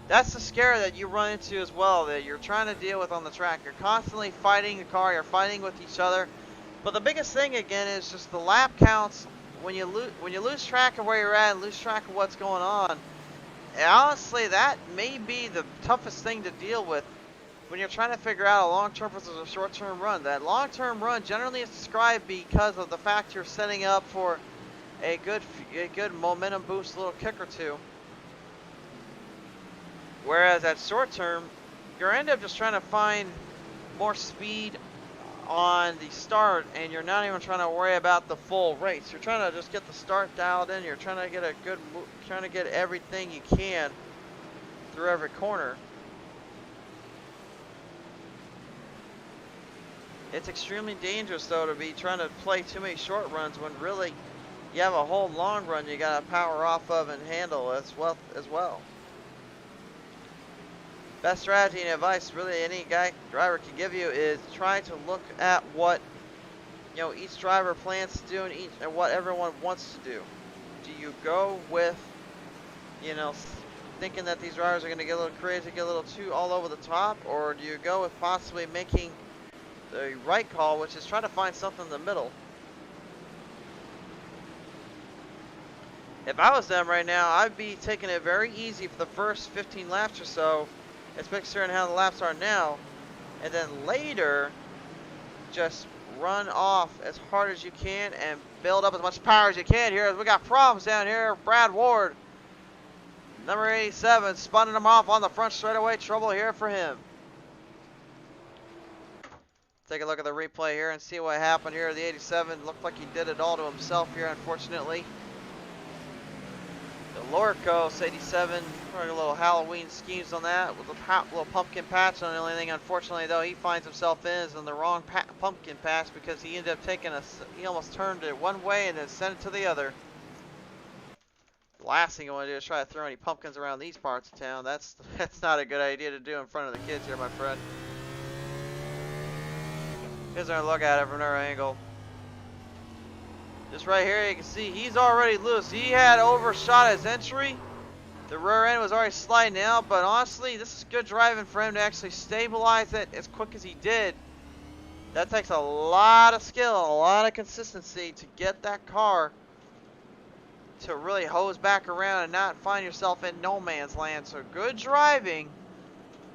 That's the scare that you run into as well, that you're trying to deal with on the track. You're constantly fighting the car. You're fighting with each other. But the biggest thing again is just the lap counts. When you lose track of where you're at and lose track of what's going on, and honestly, that may be the toughest thing to deal with when you're trying to figure out a long-term versus a short-term run. That long-term run generally is described because of the fact you're setting up for a good momentum boost, a little kick or two. Whereas at short-term, you're end up just trying to find more speed on the start, and you're not even trying to worry about the full race. You're trying to just get the start dialed in. You're trying to get a good move, trying to get everything you can through every corner. It's extremely dangerous, though, to be trying to play too many short runs when really you have a whole long run you got to power off of and handle as well. Best strategy and advice really any driver can give you is try to look at what each driver plans to do and what everyone wants to do. Do you go with thinking that these drivers are going to get a little crazy, get a little too all over the top, or do you go with possibly making the right call, which is try to find something in the middle? If I was them right now, I'd be taking it very easy for the first 15 laps or so, especially considering how the laps are now, and then later just run off as hard as you can and build up as much power as you can here. We got problems down here. Brad Ward, number 87, spunning him off on the front straightaway. Trouble here for him. Take a look at the replay here and see what happened here. The 87 looked like he did it all to himself here, unfortunately. The Lorcos 87, running a little Halloween schemes on that with a little pumpkin patch on the only thing. Unfortunately, though, he finds himself in the wrong pumpkin patch because he ended up taking he almost turned it one way and then sent it to the other. The last thing you want to do is try to throw any pumpkins around these parts of town. That's not a good idea to do in front of the kids here, my friend. Here's our look at it from another angle. Just right here, you can see he's already loose. He had overshot his entry. The rear end was already sliding out, but honestly, this is good driving for him to actually stabilize it as quick as he did. That takes a lot of skill, a lot of consistency to get that car to really hose back around and not find yourself in no man's land. So good driving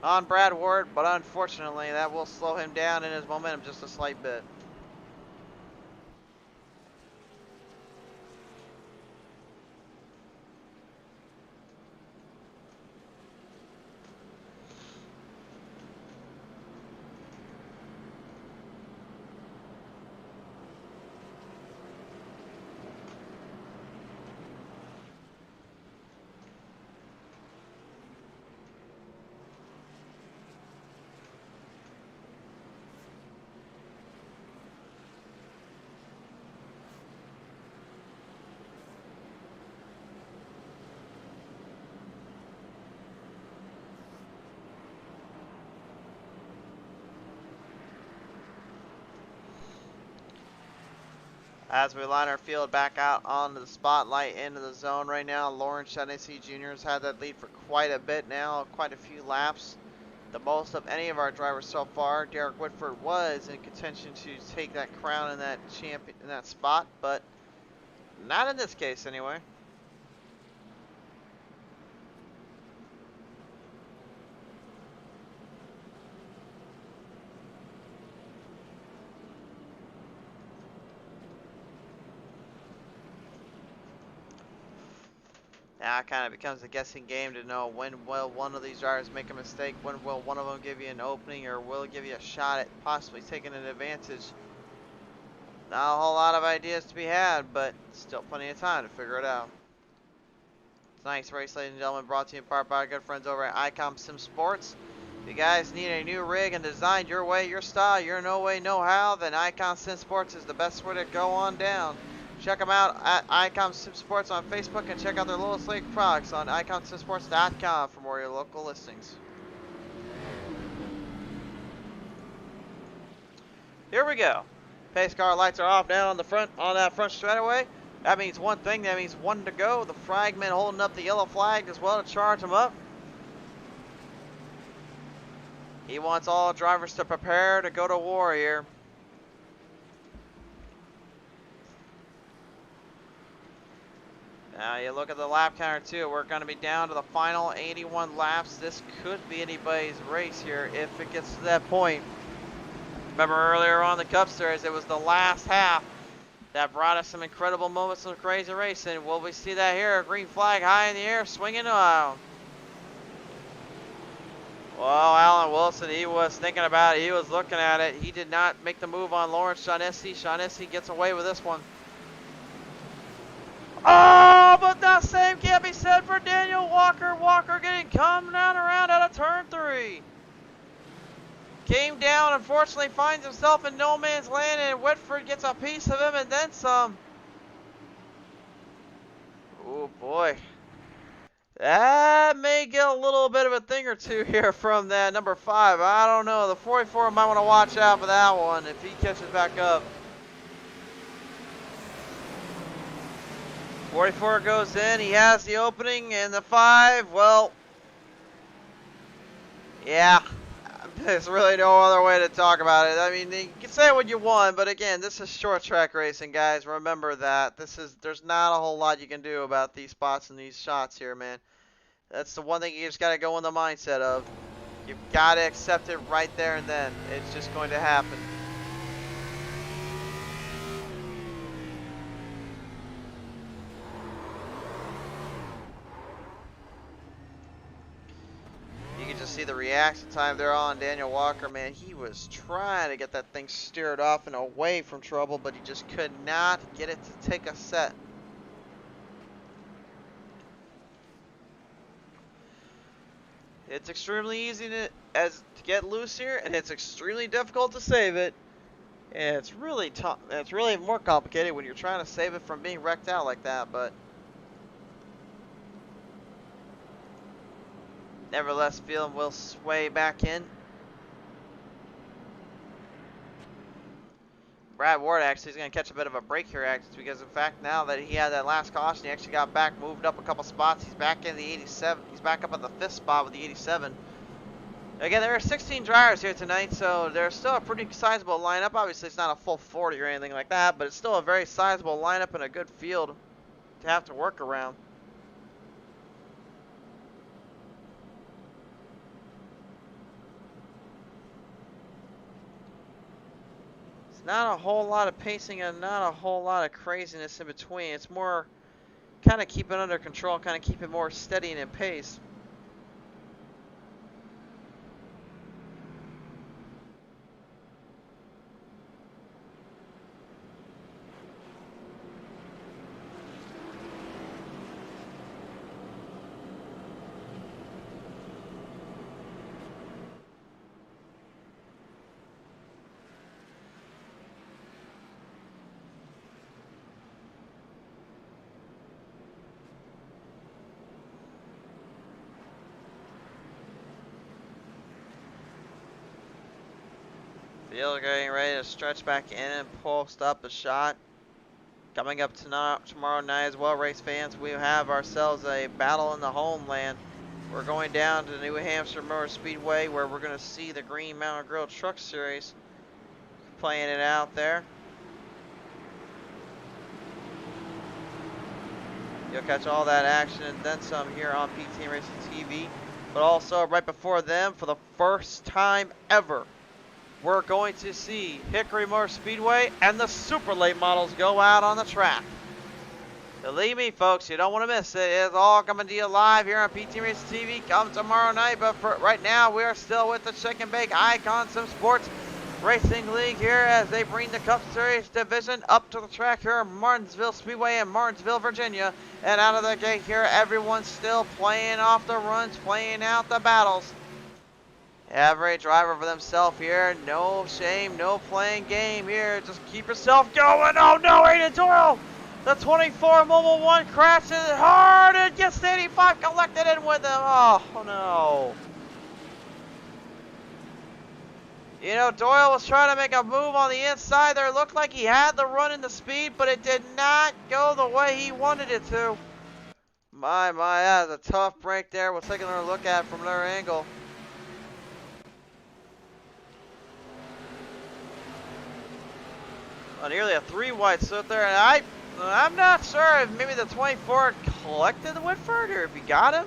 on Brad Ward, but unfortunately, that will slow him down in his momentum just a slight bit. As we line our field back out onto the spotlight into the zone right now, Lawrence Shaughnessy Jr. has had that lead for quite a bit now, quite a few laps. The most of any of our drivers so far. Derek Whitford was in contention to take that crown in that champion in that spot, but not in this case anyway. Now it kind of becomes a guessing game to know when will one of these drivers make a mistake, when will one of them give you an opening, or will it give you a shot at possibly taking an advantage. Not a whole lot of ideas to be had, but still plenty of time to figure it out. Tonight's race, ladies and gentlemen, brought to you in part by our good friends over at iCON Sim Sports. If you guys need a new rig and designed your way, your style, your no way, no how, then iCON Sim Sports is the best way to go on down. Check them out at iCON Sim Sports on Facebook and check out their lowest link products on iconsimsports.com for more of your local listings. Here we go. Pace car lights are off now on the front, on that front straightaway. That means one thing, that means one to go. The flagman holding up the yellow flag as well to charge him up. He wants all drivers to prepare to go to war here. Now you look at the lap counter too. We're going to be down to the final 81 laps. This could be anybody's race here if it gets to that point. Remember earlier on the Cup Series, it was the last half that brought us some incredible moments, some crazy racing. Will we see that here? A green flag high in the air, swinging around. Well, Alan Wilson, he was thinking about it. He was looking at it. He did not make the move on Lawrence Shaughnessy. Shaughnessy gets away with this one. Oh, but that same can't be said for Daniel Walker. Walker getting come down around out of turn 3. Came down, unfortunately finds himself in no man's land, and Whitford gets a piece of him and then some. Oh boy. That may get a little bit of a thing or two here from that number 5. I don't know. The 44 might want to watch out for that one if he catches back up. 44 goes in. He has the opening, and the 5, well, yeah. There's really no other way to talk about it. I mean, you can say what you want, but again, this is short track racing, guys. Remember that. There's not a whole lot you can do about these spots and these shots here, man. That's the one thing you just got to go in the mindset of. You've got to accept it right there and then. It's just going to happen. You can just see the reaction time there on Daniel Walker, man. He was trying to get that thing steered off and away from trouble, but he just could not get it to take a set. It's extremely easy to get loose here, and it's extremely difficult to save it. And it's really tough. It's really more complicated when you're trying to save it from being wrecked out like that, but nevertheless, feeling will sway back in. Brad Ward actually is going to catch a bit of a break here, actually, because in fact now that he had that last caution, he actually got back, moved up a couple spots. He's back in the 87. He's back up at the 5th spot with the 87. Again, there are 16 drivers here tonight, so there's still a pretty sizable lineup. Obviously, it's not a full 40 or anything like that, but it's still a very sizable lineup and a good field to have to work around. Not a whole lot of pacing and not a whole lot of craziness in between. It's more kind of keep it under control, kind of keep it more steady and in pace. Field getting ready to stretch back in and post up a shot. Coming up tonight, tomorrow night as well, race fans, we have ourselves a battle in the homeland. We're going down to New Hampshire Motor Speedway where we're going to see the Green Mountain Grill Truck Series playing it out there. You'll catch all that action and then some here on PT Racing TV. But also right before them, for the first time ever, we're going to see Hickory Motor Speedway and the super late models go out on the track. Believe me, folks, you don't want to miss it. It's all coming to you live here on PT Racing TV. Come tomorrow night, but for right now, we are still with the Shake and Bake iCON Sim Sports Racing League here as they bring the Cup Series division up to the track here in Martinsville Speedway in Martinsville, Virginia. And out of the gate here, everyone's still playing off the runs, playing out the battles. Every driver for themselves here. No shame, no playing game here. Just keep yourself going. Oh no, Aiden Doyle! The 24 Mobile 1 crashes hard and gets the 85 collected in with him. Oh no. You know, Doyle was trying to make a move on the inside there. It looked like he had the run and the speed, but it did not go the way he wanted it to. My, that was a tough break there. We'll take another look at it from another angle. Nearly a 3-wide sit there, and I'm not sure if maybe the 24 collected Whitford or if he got him.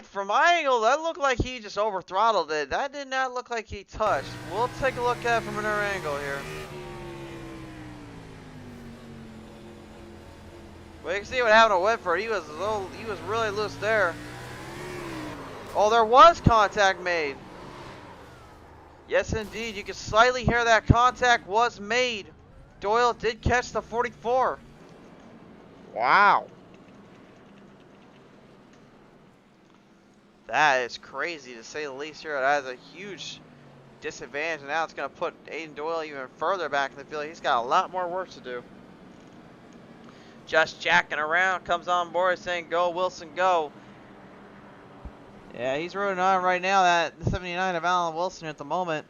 From my angle, that looked like he just over throttled it. That did not look like he touched. We'll take a look at it from another angle here. Well, you can see what happened to Whitford. He was really loose there. Oh, there was contact made. Yes, indeed. You can slightly hear that contact was made. Doyle did catch the 44. Wow. That is crazy to say the least here. That is a huge disadvantage. And now it's going to put Aiden Doyle even further back in the field. He's got a lot more work to do. Just jacking around. Comes on board saying, "Go, Wilson, go." Yeah, he's rooting on right now that 79 of Alan Wilson at the moment.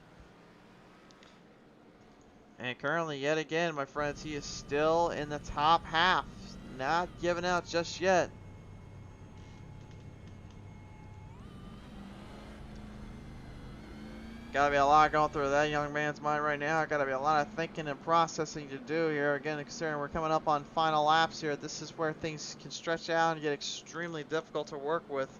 And currently, yet again, my friends, he is still in the top half. Not giving out just yet. Gotta be a lot going through that young man's mind right now. Gotta be a lot of thinking and processing to do here. Again, considering we're coming up on final laps here, this is where things can stretch out and get extremely difficult to work with.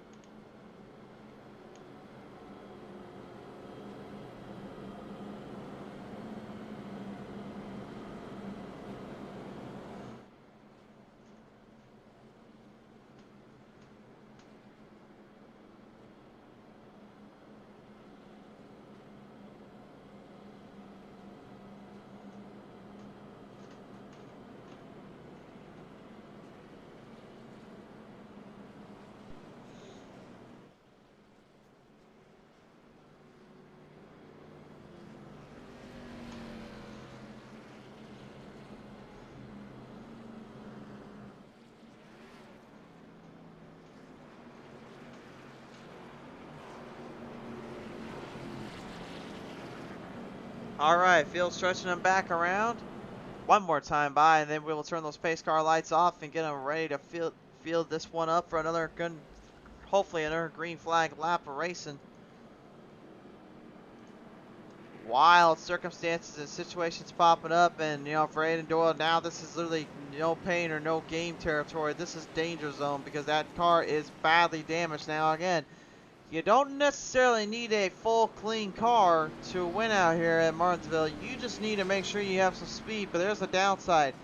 Alright, field stretching them back around. One more time by, and then we will turn those pace car lights off and get them ready to field this one up for another good, hopefully another green flag lap of racing. Wild circumstances and situations popping up, and you know, for Aiden Doyle now, this is literally no pain or no game territory. This is danger zone because that car is badly damaged. Now again, you don't necessarily need a full clean car to win out here at Martinsville. You just need to make sure you have some speed, but there's a downside.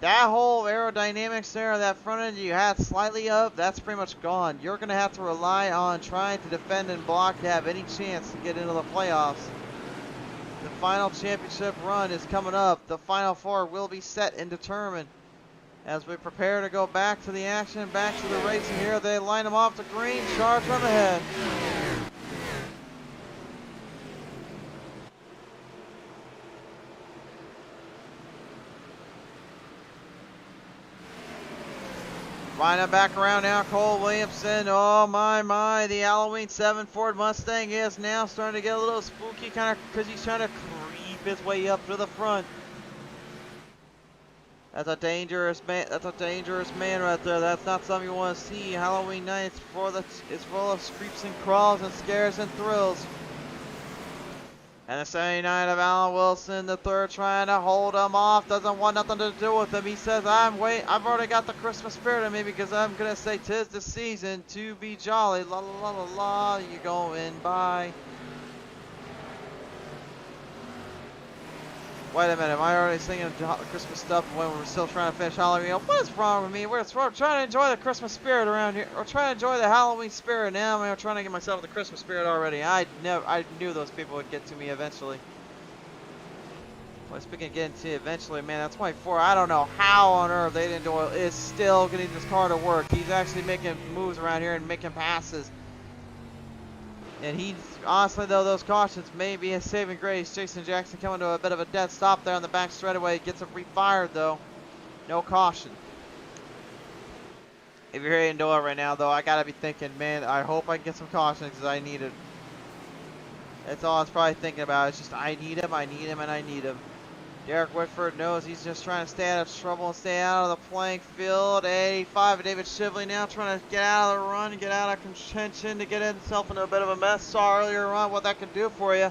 That whole aerodynamics there, that front end you had slightly up, that's pretty much gone. You're going to have to rely on trying to defend and block to have any chance to get into the playoffs. The final championship run is coming up. The final four will be set and determined. As we prepare to go back to the action, back to the racing here, they line them off to green, charge from ahead. Line them back around now, Cole Williamson. Oh my, the Halloween 7 Ford Mustang is now starting to get a little spooky, kind of because he's trying to creep his way up to the front. That's a dangerous man. That's a dangerous man right there. That's not something you want to see. Halloween night it's full of creeps and crawls and scares and thrills. And the 79 of Alan Wilson, the third, trying to hold him off. Doesn't want nothing to do with him. He says, I've already got the Christmas spirit in me because I'm going to say 'tis the season to be jolly. La la la la la, you going by. Wait a minute, am I already singing Christmas stuff when we're still trying to finish Halloween? What is wrong with me? We're trying to enjoy the Christmas spirit around here. We're trying to enjoy the Halloween spirit now. I'm trying to get myself the Christmas spirit already. I knew those people would get to me eventually. Well, speaking of getting to you eventually, man, that's 24. I don't know how on earth Aiden Doyle is still getting this car to work. He's actually making moves around here and making passes. And he's, honestly though, those cautions may be his saving grace. Jason Jackson coming to a bit of a dead stop there on the back straightaway. Gets it refired though. No caution. If you're hearing Doyle right now though, I gotta be thinking, man, I hope I can get some caution because I need it. That's all I was probably thinking about. It's just I need him, and I need him. Derek Whitford knows he's just trying to stay out of trouble and stay out of the playing field. 85, David Shively now trying to get out of the run, get out of contention to get himself into a bit of a mess. Saw earlier on what that can do for you.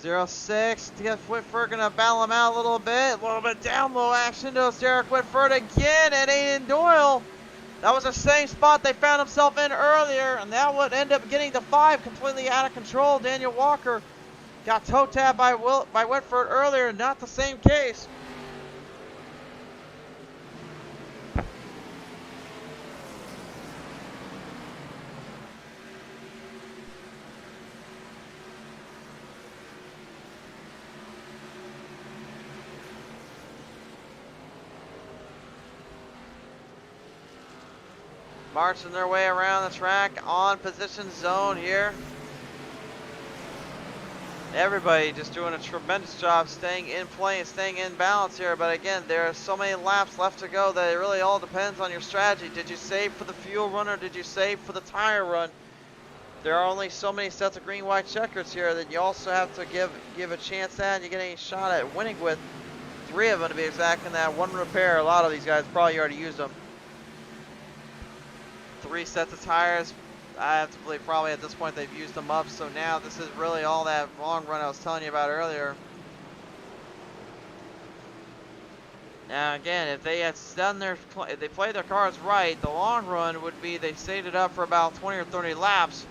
The 06 to get Whitford, gonna battle him out a little bit down low action. Goes Derek Whitford again, and Aiden Doyle. That was the same spot they found himself in earlier, and that would end up getting the 5 completely out of control. Daniel Walker got toe tapped by Whitford earlier, not the same case. Marching their way around the track on position zone here. Everybody just doing a tremendous job staying in play and staying in balance here. But again, there are so many laps left to go that it really all depends on your strategy. Did you save for the fuel run or did you save for the tire run? There are only so many sets of green-white checkers here that you also have to give a chance at and you get any shot at winning with. 3 of them to be exact in that 1 repair. A lot of these guys probably already used them. 3 sets of tires. I have to believe probably at this point they've used them up, so now this is really all that long run I was telling you about earlier. Now again, if they had done if they played their cars right, the long run would be they stayed it up for about 20 or 30 laps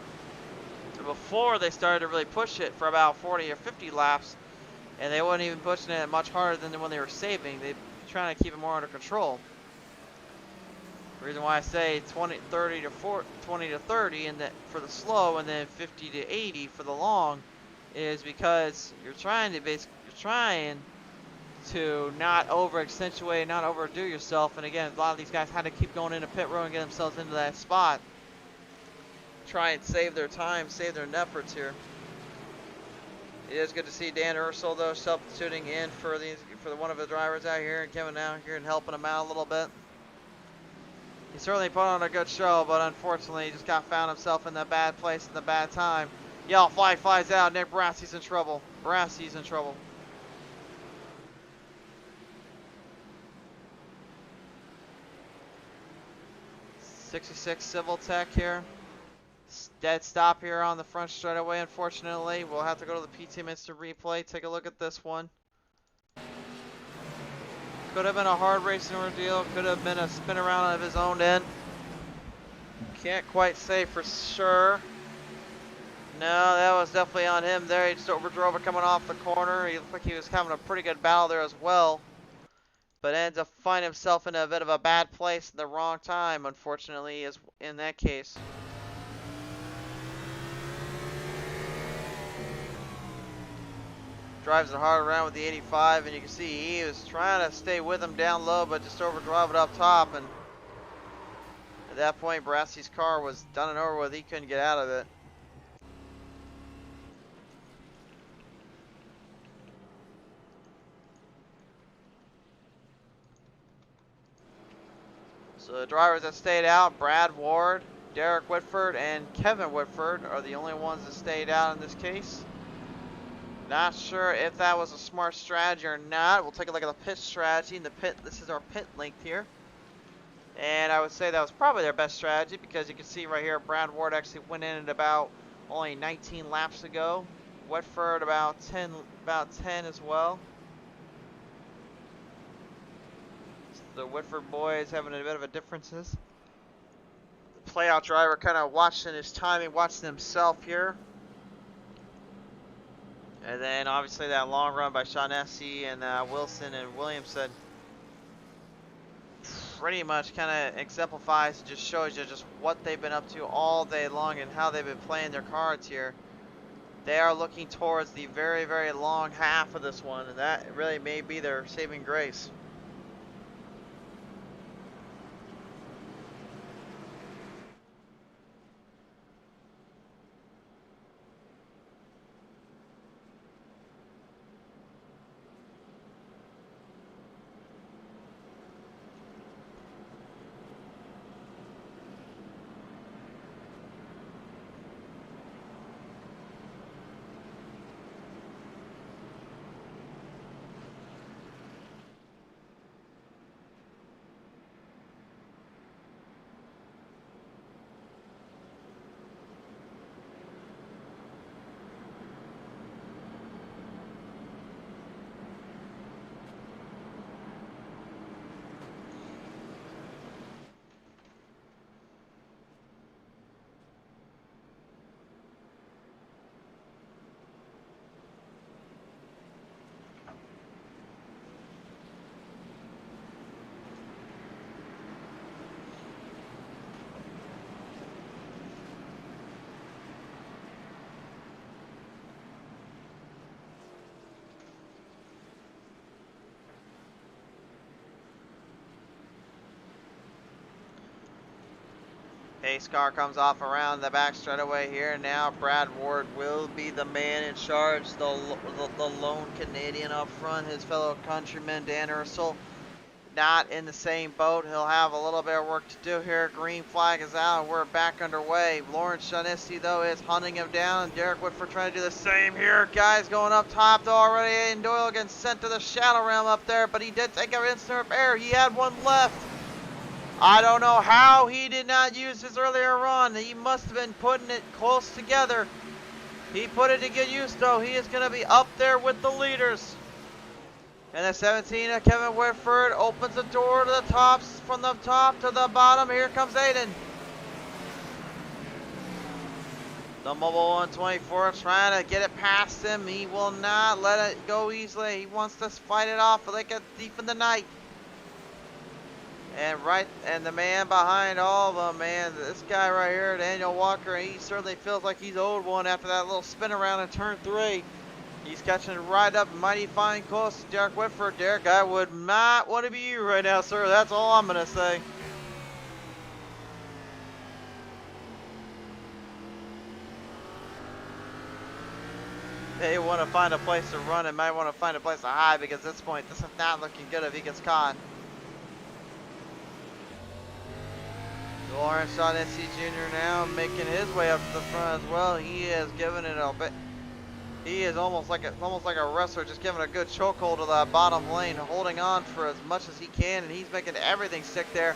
before they started to really push it for about 40 or 50 laps, and they weren't even pushing it much harder than when they were saving. They're trying to keep it more under control. The reason why I say 20 to 30 and that for the slow and then 50 to 80 for the long is because you're trying to not over accentuate, not overdo yourself. And again, a lot of these guys had to keep going into pit row and get themselves into that spot. Try and save their time, save their efforts here. It is good to see Dan Ursel though substituting in for one of the drivers out here and coming out here and helping them out a little bit. He certainly put on a good show, but unfortunately he just found himself in the bad place in the bad time. Yellow flag flies out. Nick Brassey's in trouble. Brassey's in trouble. '66 Civil Tech here. Dead stop here on the front straightaway, unfortunately. We'll have to go to the PT Minster replay. Take a look at this one. Could have been a hard racing ordeal. Could have been a spin around of his own end. Can't quite say for sure. No, that was definitely on him there. He just overdrove it coming off the corner. He looked like he was having a pretty good battle there as well. But ends up finding himself in a bit of a bad place at the wrong time, unfortunately, is in that case. Drives it hard around with the 85, and you can see he was trying to stay with him down low, but just overdrive it up top. And at that point, Brassey's car was done and over with. He couldn't get out of it. So the drivers that stayed out, Brad Ward, Derek Whitford, and Kevin Whitford are the only ones that stayed out in this case. Not sure if that was a smart strategy or not. We'll take a look at the pit strategy. In the pit, this is our pit length here. And I would say that was probably their best strategy because you can see right here, Brad Ward actually went in at about only 19 laps ago. Whitford about 10 as well. So the Whitford boys having a bit of a differences. The playout driver kind of watching his timing, watching himself here. And then obviously that long run by Shaughnessy and Wilson and Williamson pretty much kind of exemplifies, just shows you just what they've been up to all day long and how they've been playing their cards here. They are looking towards the very, very long half of this one, and that really may be their saving grace. Pace car comes off around the back straightaway here. Now Brad Ward will be the man in charge, the lone Canadian up front. His fellow countryman Dan Ursel not in the same boat. He'll have a little bit of work to do here. Green flag is out and we're back underway. Lawrence Shaughnessy though is hunting him down. Derek Whitford trying to do the same here. Guys going up top though already. Aiden Doyle getting sent to the shadow realm up there, but he did take an instant repair. He had one left. I don't know how he did not use his earlier run. He must have been putting it close together. He put it to good use though. He is going to be up there with the leaders. And the 17 of Kevin Whitford opens the door to the tops, from the top to the bottom. Here comes Aiden. The Mobile 124 trying to get it past him. He will not let it go easily. He wants to fight it off like a thief in the night. And the man behind all of them, man, this guy right here, Daniel Walker, he certainly feels like he's owed one after that little spin around in turn 3. He's catching it right up, mighty fine close to Derek Whitford. Derek, I would not want to be you right now, sir. That's all I'm going to say. They want to find a place to run and might want to find a place to hide because at this point, this is not looking good if he gets caught. Lawrence Shaughnessy Jr. now making his way up to the front as well. He has given it a bit. He is almost like a wrestler, just giving a good chokehold to that bottom lane, holding on for as much as he can, and he's making everything stick there.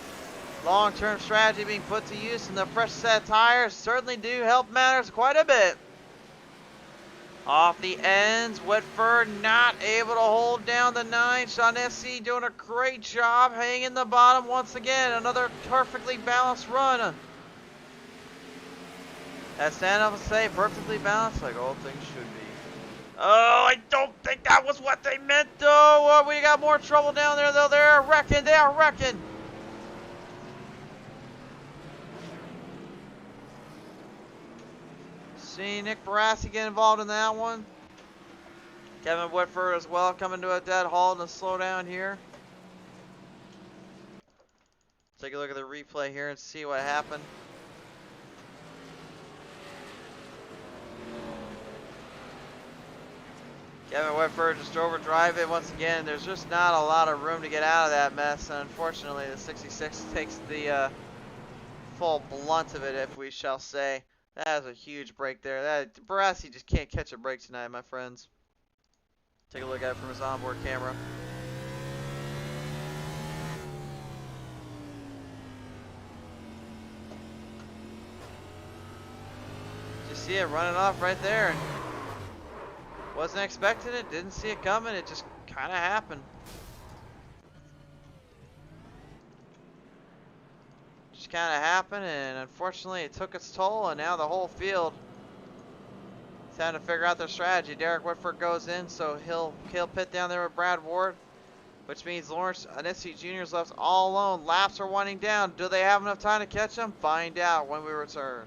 Long-term strategy being put to use, and the fresh set tires certainly do help matters quite a bit. Off the ends, Whitford not able to hold down the 9. Shaughnessy doing a great job hanging the bottom once again. Another perfectly balanced run. As stand up and say, perfectly balanced like all things should be. Oh, I don't think that was what they meant though. We got more trouble down there though. They are wrecking. See Nick Barassi get involved in that one. Kevin Whitford as well coming to a dead halt and a slow down here. Take a look at the replay here and see what happened. Kevin Whitford just overdrive it once again. There's just not a lot of room to get out of that mess. And unfortunately, the 66 takes the full blunt of it, if we shall say. That was a huge break there. Barassi just can't catch a break tonight, my friends. Take a look at it from his onboard camera. Just see it running off right there. Wasn't expecting it, didn't see it coming, it just kind of happened. Just kind of happened, and unfortunately it took its toll, and now the whole field is having to figure out their strategy. Derek Whitford goes in, so he'll pit down there with Brad Ward, which means Lawrence Anissi Jr. is left all alone. Laps are winding down. Do they have enough time to catch him? Find out when we return.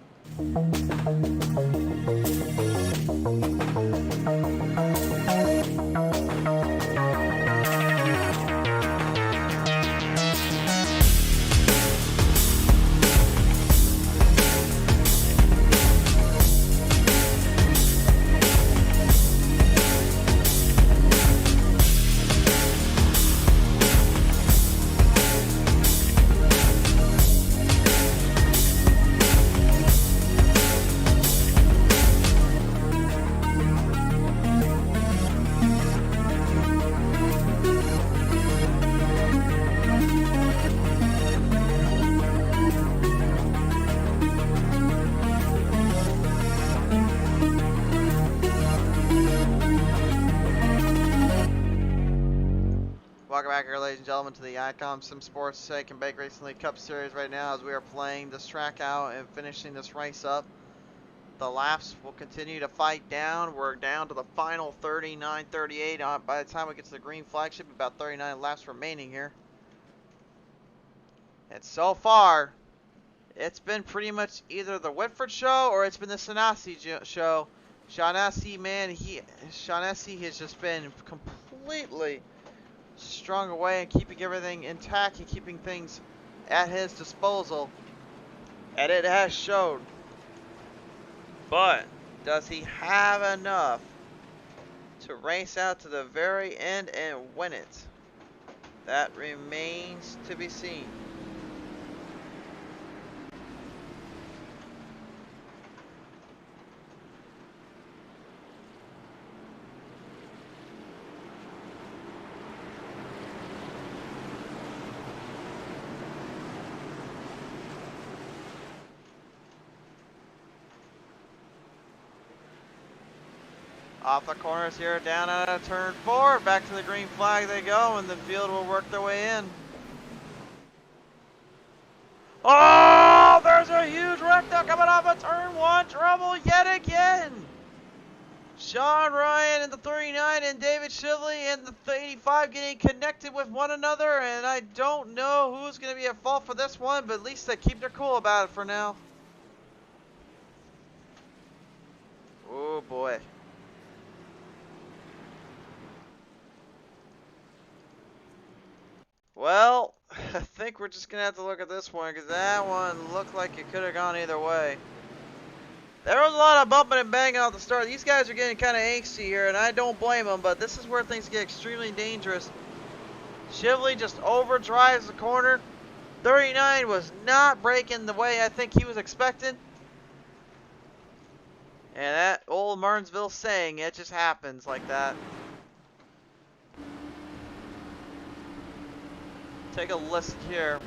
Welcome back here, ladies and gentlemen, to the iCON Sim Sports Shake and Bake Racing League Cup Series right now as we are playing this track out and finishing this race up. The laps will continue to fight down. We're down to the final 39, 38. By the time we get to the green flag, should be about 39 laps remaining here. And so far, it's been pretty much either the Whitford show or it's been the Sanasi show. Shaughnessy, man, Shaughnessy has just been completely strung away and keeping everything intact and keeping things at his disposal, and it has showed. But does he have enough to race out to the very end and win it? That remains to be seen. Off the corners here, down out of turn 4, back to the green flag they go, and the field will work their way in. Oh, there's a huge wreck now coming off of turn 1, trouble yet again. Sean Ryan in the 39 and David Shively in the 85 getting connected with one another, and I don't know who's going to be at fault for this one, but at least they keep their cool about it for now. Oh boy. Well, I think we're just going to have to look at this one because that one looked like it could have gone either way. There was a lot of bumping and banging off the start. These guys are getting kind of angsty here, and I don't blame them, but this is where things get extremely dangerous. Shively just overdrives the corner. 39 was not braking the way I think he was expecting. And that old Martinsville saying, it just happens like that. Take a listen here.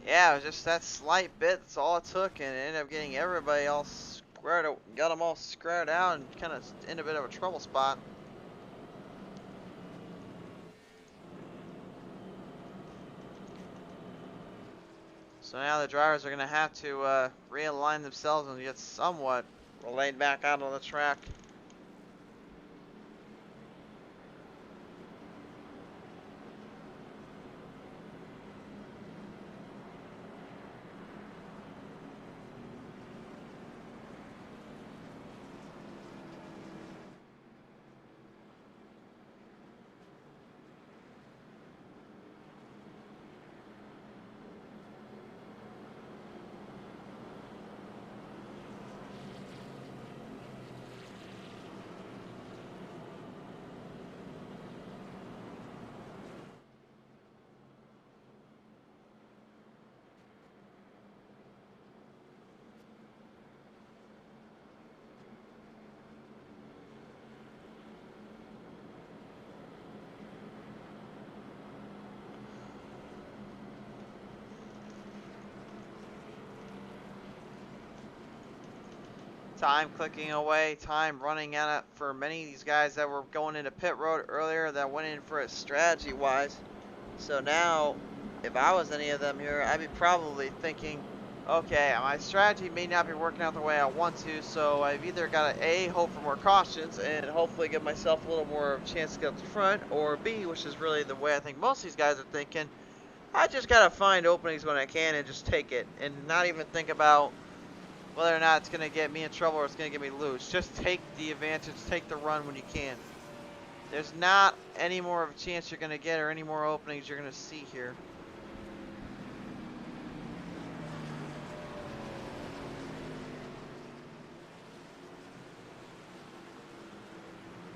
Yeah, it was just that slight bit. That's all it took, and it ended up getting everybody all squared. Got them all squared out, and kind of in a bit of a trouble spot. So now the drivers are going to have to realign themselves and get somewhat laid back out on the track. Time clicking away, time running at it for many of these guys that were going into pit road earlier that went in for it strategy wise. So now, if I was any of them here, I'd be probably thinking, okay, my strategy may not be working out the way I want to, so I've either got to A, hope for more cautions and hopefully give myself a little more chance to get up to front, or B, which is really the way I think most of these guys are thinking, I just got to find openings when I can and just take it and not even think about whether or not it's going to get me in trouble or it's going to get me loose. Just take the advantage, take the run when you can. There's not any more of a chance you're going to get or any more openings you're going to see here.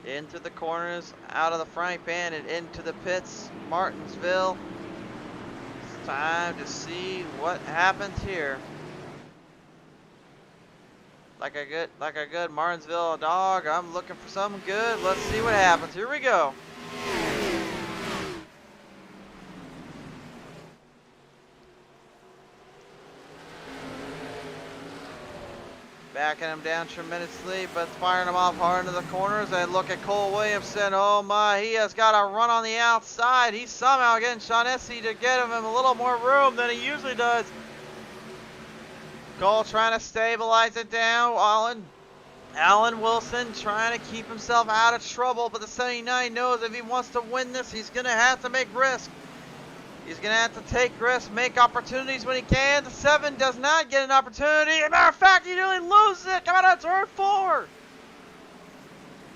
Into the corners, out of the frying pan and into the pits, Martinsville. It's time to see what happens here. Like a good Martinsville dog, I'm looking for something good. Let's see what happens. Here we go. Backing him down tremendously, but firing him off hard into the corners. And look at Cole Williamson. Oh my, he has got a run on the outside. He's somehow getting Shaughnessy to get him a little more room than he usually does. Cole trying to stabilize it down. Alan Wilson trying to keep himself out of trouble, but the 79 knows if he wants to win this, he's going to have to make risk. He's going to have to take risks, make opportunities when he can. The 7 does not get an opportunity. As a matter of fact, he nearly loses it. Coming out of turn 4.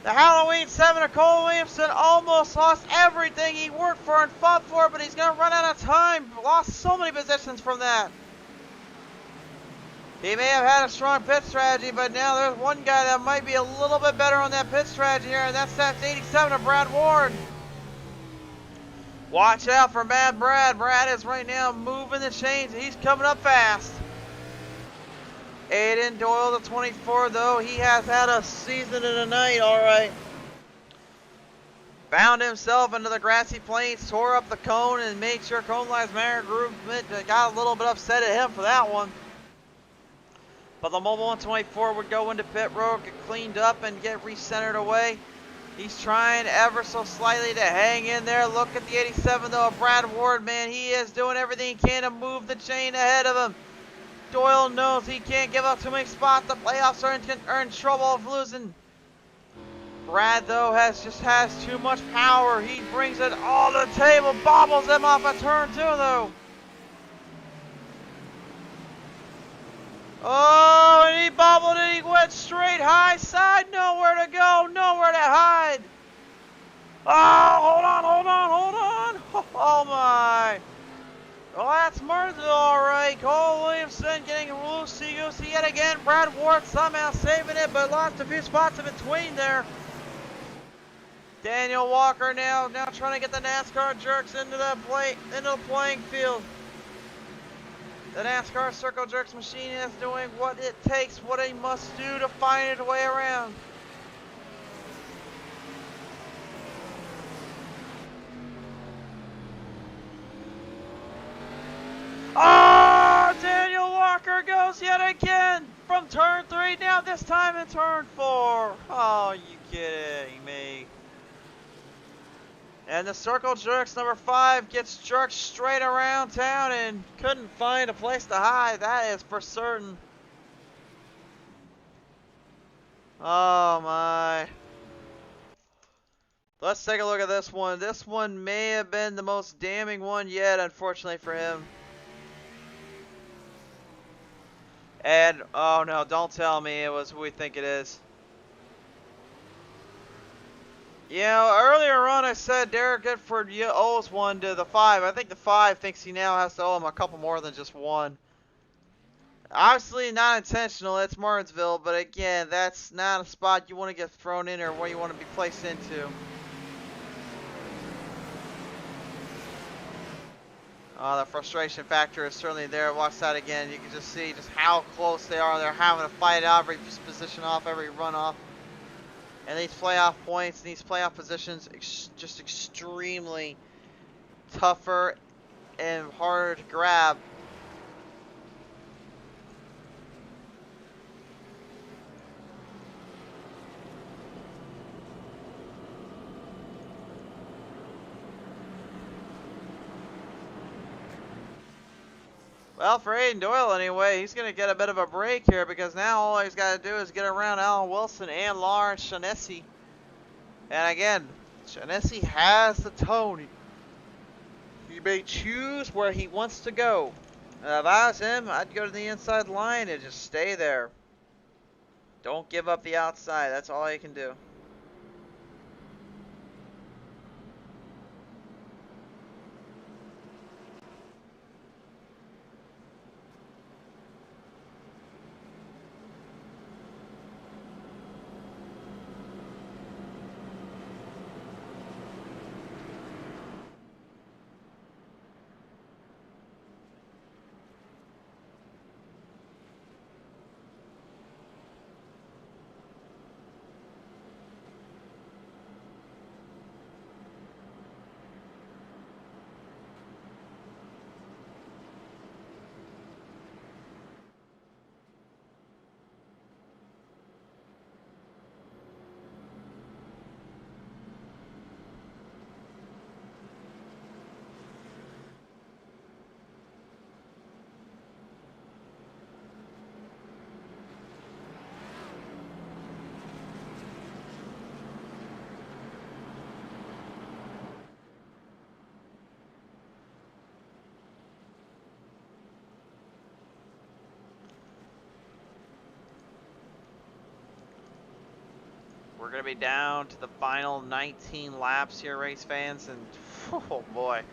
The Halloween 7 of Cole Williamson almost lost everything he worked for and fought for, but he's going to run out of time. Lost so many positions from that. He may have had a strong pit strategy, but now there's one guy that might be a little bit better on that pit strategy here, and that's that 87 of Brad Ward. Watch out for Mad Brad. Brad is right now moving the chains. He's coming up fast. Aiden Doyle, the 24, though, he has had a season and a night, all right. Found himself into the grassy plains, tore up the cone, and made sure Cone Lives Matter Group got a little bit upset at him for that one. But the Mobile 124 would go into pit road, get cleaned up, and get recentered away. He's trying ever so slightly to hang in there. Look at the 87, though, of Brad Ward, man. He is doing everything he can to move the chain ahead of him. Doyle knows he can't give up too many spots. The playoffs are in trouble of losing. Brad, though, has too much power. He brings it all to the table, bobbles him off a turn 2, though. Oh, and he bobbled it. He went straight high side. Nowhere to go. Nowhere to hide. Oh, hold on. Oh, my. Well, that's Martinsville, all right. Cole Williamson getting loosey-goosey yet again. Brad Ward somehow saving it, but lost a few spots in between there. Daniel Walker now trying to get the NASCAR jerks into the playing field. The NASCAR Circle Jerks machine is doing what it takes, what it must do to find its way around. Oh, Daniel Walker goes yet again from turn 3, now this time in turn 4. Oh, you kidding me? And the Circle Jerks number 5 gets jerked straight around town and couldn't find a place to hide. That is for certain. Oh my. Let's take a look at this one. This one may have been the most damning one yet, unfortunately for him. And, oh no, don't tell me it was who we think it is. You know, earlier on I said Derek Goodford owes one to the 5. I think the 5 thinks he now has to owe him a couple more than just one. Obviously not intentional, it's Martinsville, but again, that's not a spot you want to get thrown in or where you want to be placed into. The frustration factor is certainly there. Watch that again. You can just see just how close they are. They're having to fight out every position off, every run off. And these playoff points, these playoff positions, just extremely tougher and harder to grab. Well, for Aiden Doyle anyway, he's going to get a bit of a break here because now all he's got to do is get around Alan Wilson and Lawrence Shaughnessy. And again, Shaughnessy has the tone. He may choose where he wants to go. If I was him, I'd go to the inside line and just stay there. Don't give up the outside. That's all you can do. We're going to be down to the final 19 laps here, race fans, and oh boy,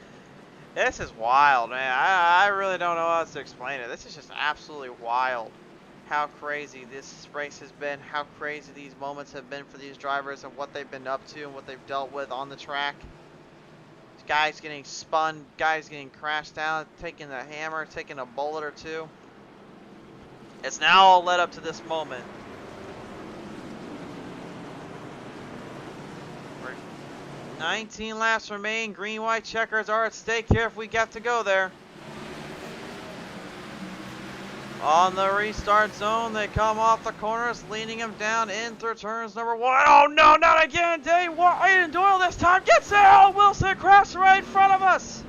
this is wild, man. I really don't know how else to explain it. This is just absolutely wild how crazy this race has been, how crazy these moments have been for these drivers and what they've been up to and what they've dealt with on the track. Guys getting spun, guys getting crashed down, taking a hammer, taking a bullet or two. It's now all led up to this moment. 19 laps remain. Green, white checkers are at stake here if we get to go there. On the restart zone, they come off the corners, leaning him down in through turns number 1. Oh no, not again! Aiden Doyle this time gets there! Alan Wilson crashed right in front of us!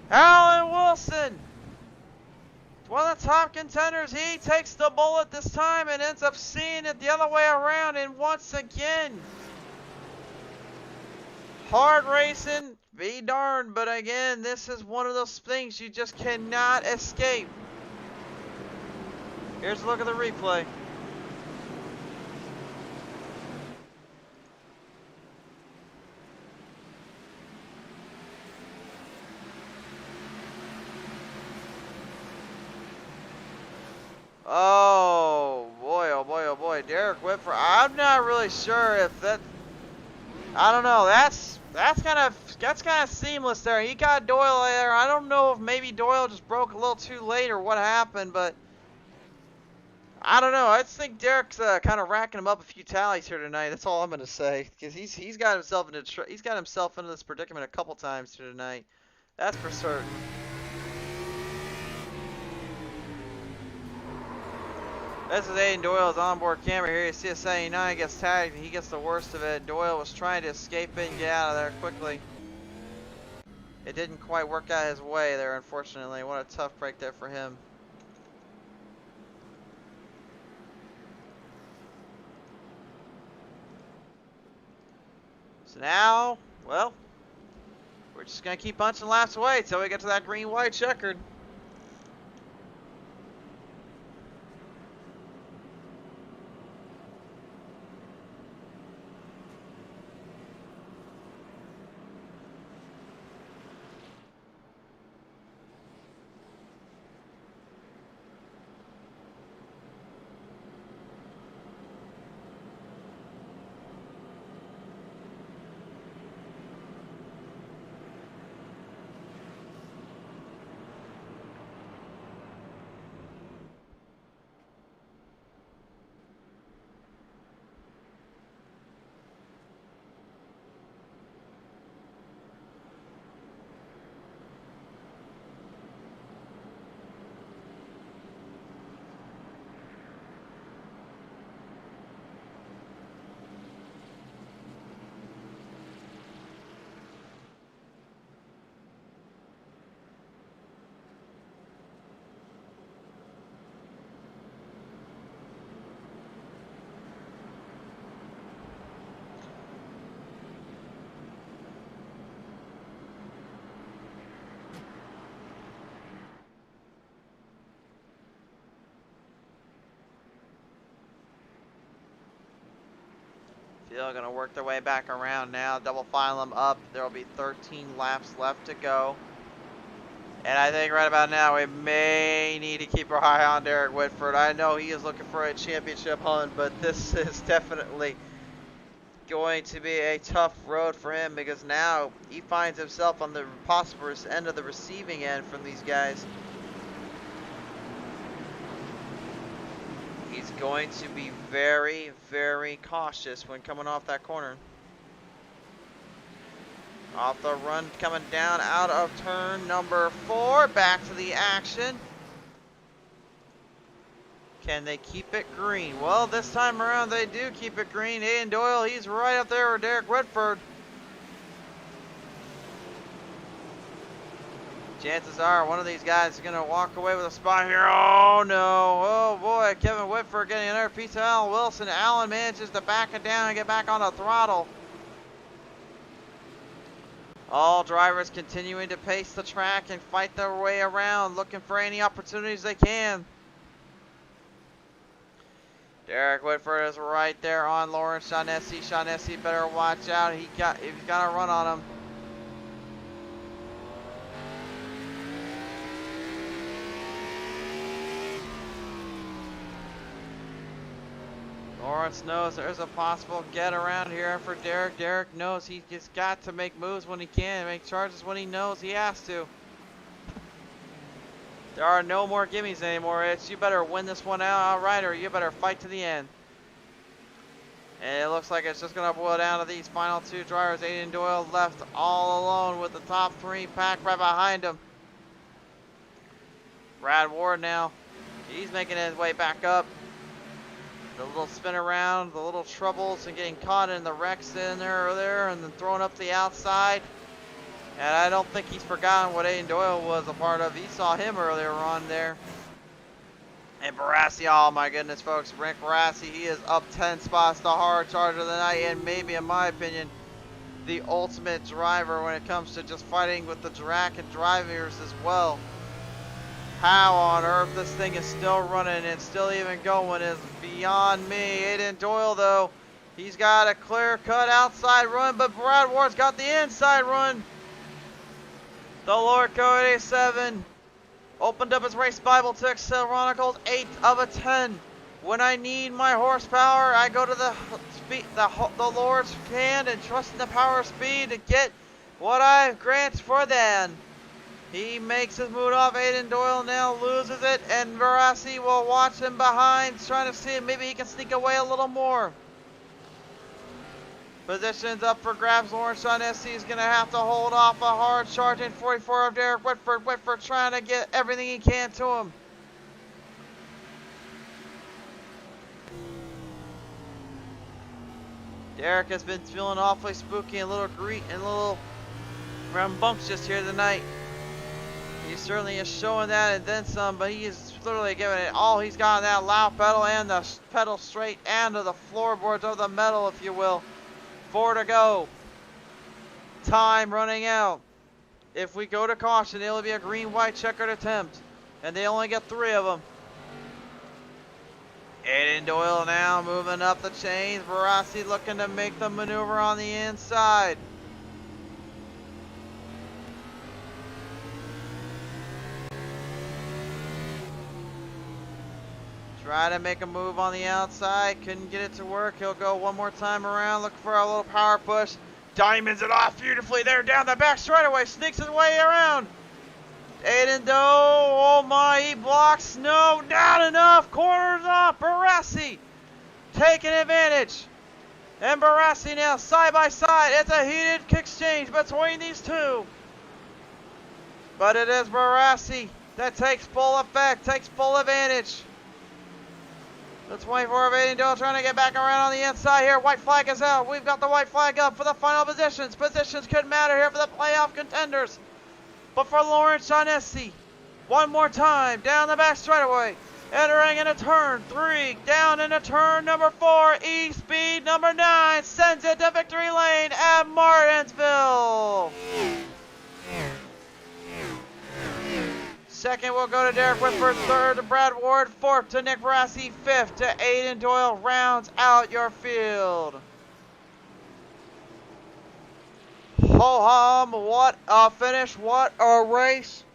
Alan Wilson! One of the top contenders, he takes the bullet this time and ends up seeing it the other way around, and once again, hard racing, be darned, but again, this is one of those things you just cannot escape. Here's a look at the replay. Oh boy, oh boy, oh boy. Derek Whitford. I'm not really sure if that, I don't know. That's kind of seamless there. He got Doyle there. I don't know if maybe Doyle just broke a little too late or what happened, but I don't know. I just think Derek's kind of racking him up a few tallies here tonight. That's all I'm gonna say, because he's got himself into this predicament a couple times here tonight. That's for certain. This is Aiden Doyle's onboard camera here. You see a 79 gets tagged and he gets the worst of it. Doyle was trying to escape it and get out of there quickly. It didn't quite work out his way there, unfortunately. What a tough break there for him. So now, well, we're just going to keep punching laps away until we get to that green-white checkered. Still going to work their way back around now. Double file them up. There will be 13 laps left to go. And I think right about now we may need to keep our eye on Derek Whitford. I know he is looking for a championship hunt, but this is definitely going to be a tough road for him because now he finds himself on the possible end of the receiving end from these guys. He's going to be very, very cautious when coming off that corner. Off the run, coming down out of turn number 4. Back to the action. Can they keep it green? Well, this time around they do keep it green. Aiden Doyle, he's right up there with Derek Whitford. Chances are one of these guys is going to walk away with a spot here. Oh, no. Oh, boy. Kevin Whitford getting another piece of Alan Wilson. Allen manages to back it down and get back on the throttle. All drivers continuing to pace the track and fight their way around, looking for any opportunities they can. Derek Whitford is right there on Lawrence Shaughnessy. Shaughnessy better watch out. He's got a run on him. Lawrence knows there's a possible get around here for Derek. Derek knows he's just got to make moves when he can, make charges when he knows he has to. There are no more gimmies anymore. It's you better win this one out outright or you better fight to the end. And it looks like it's just going to boil down to these final 2 drivers. Aiden Doyle left all alone with the top 3 pack right behind him. Brad Ward now, he's making his way back up. The little spin around, the little troubles and getting caught in the wrecks in there earlier and then throwing up the outside. And I don't think he's forgotten what Aiden Doyle was a part of. He saw him earlier on there. And Barassi, oh my goodness, folks. Rick Barassi, he is up 10 spots, the hard charger of the night, and maybe, in my opinion, the ultimate driver when it comes to just fighting with the track and drivers as well. How on earth this thing is still running and still even going is beyond me. Aiden Doyle, though, he's got a clear-cut outside run, but Brad Ward's got the inside run. The Lord Code 87 opened up his race Bible to Excel Chronicles 8 of a 10. When I need my horsepower, I go to the Lord's hand and trust in the power of speed to get what I grant for then. He makes his move off. Aiden Doyle now loses it, and Barassi will watch him behind, trying to see if maybe he can sneak away a little more. Positions up for grabs. Lawrence Shaughnessy is going to have to hold off a hard charging 44 of Derek Whitford. Whitford trying to get everything he can to him. Derek has been feeling awfully spooky and a little rambunctious here tonight. He certainly is showing that and then some, but he is literally giving it all he's got on that loud pedal and the pedal straight and to the floorboards of the metal, if you will. 4 to go. Time running out. If we go to caution, it'll be a green-white checkered attempt, and they only get 3 of them. Aiden Doyle now moving up the chains. Barassi looking to make the maneuver on the inside. Try to make a move on the outside. Couldn't get it to work. He'll go one more time around. Look for a little power push. Diamonds it off beautifully there down the back straightaway. Sneaks his way around. Aiden Doe. Oh my. He blocks. No. Not enough. Corners off. Barassi taking advantage. And Barassi now side by side. It's a heated exchange between these two. But it is Barassi that takes full effect. Takes full advantage. The 24 of Aiden Doyle trying to get back around on the inside here. White flag is out. We've got the white flag up for the final positions. Positions could matter here for the playoff contenders. But for Lawrence Shaughnessy, one more time, down the back straightaway. Entering into turn 3, down into turn number 4. E-Speed number 9 sends it to victory lane at Martinsville. Second will go to Derek Whitford. Third to Brad Ward. Fourth to Nick Barassi. Fifth to Aiden Doyle. Rounds out your field. ho-hum, what a finish, what a race.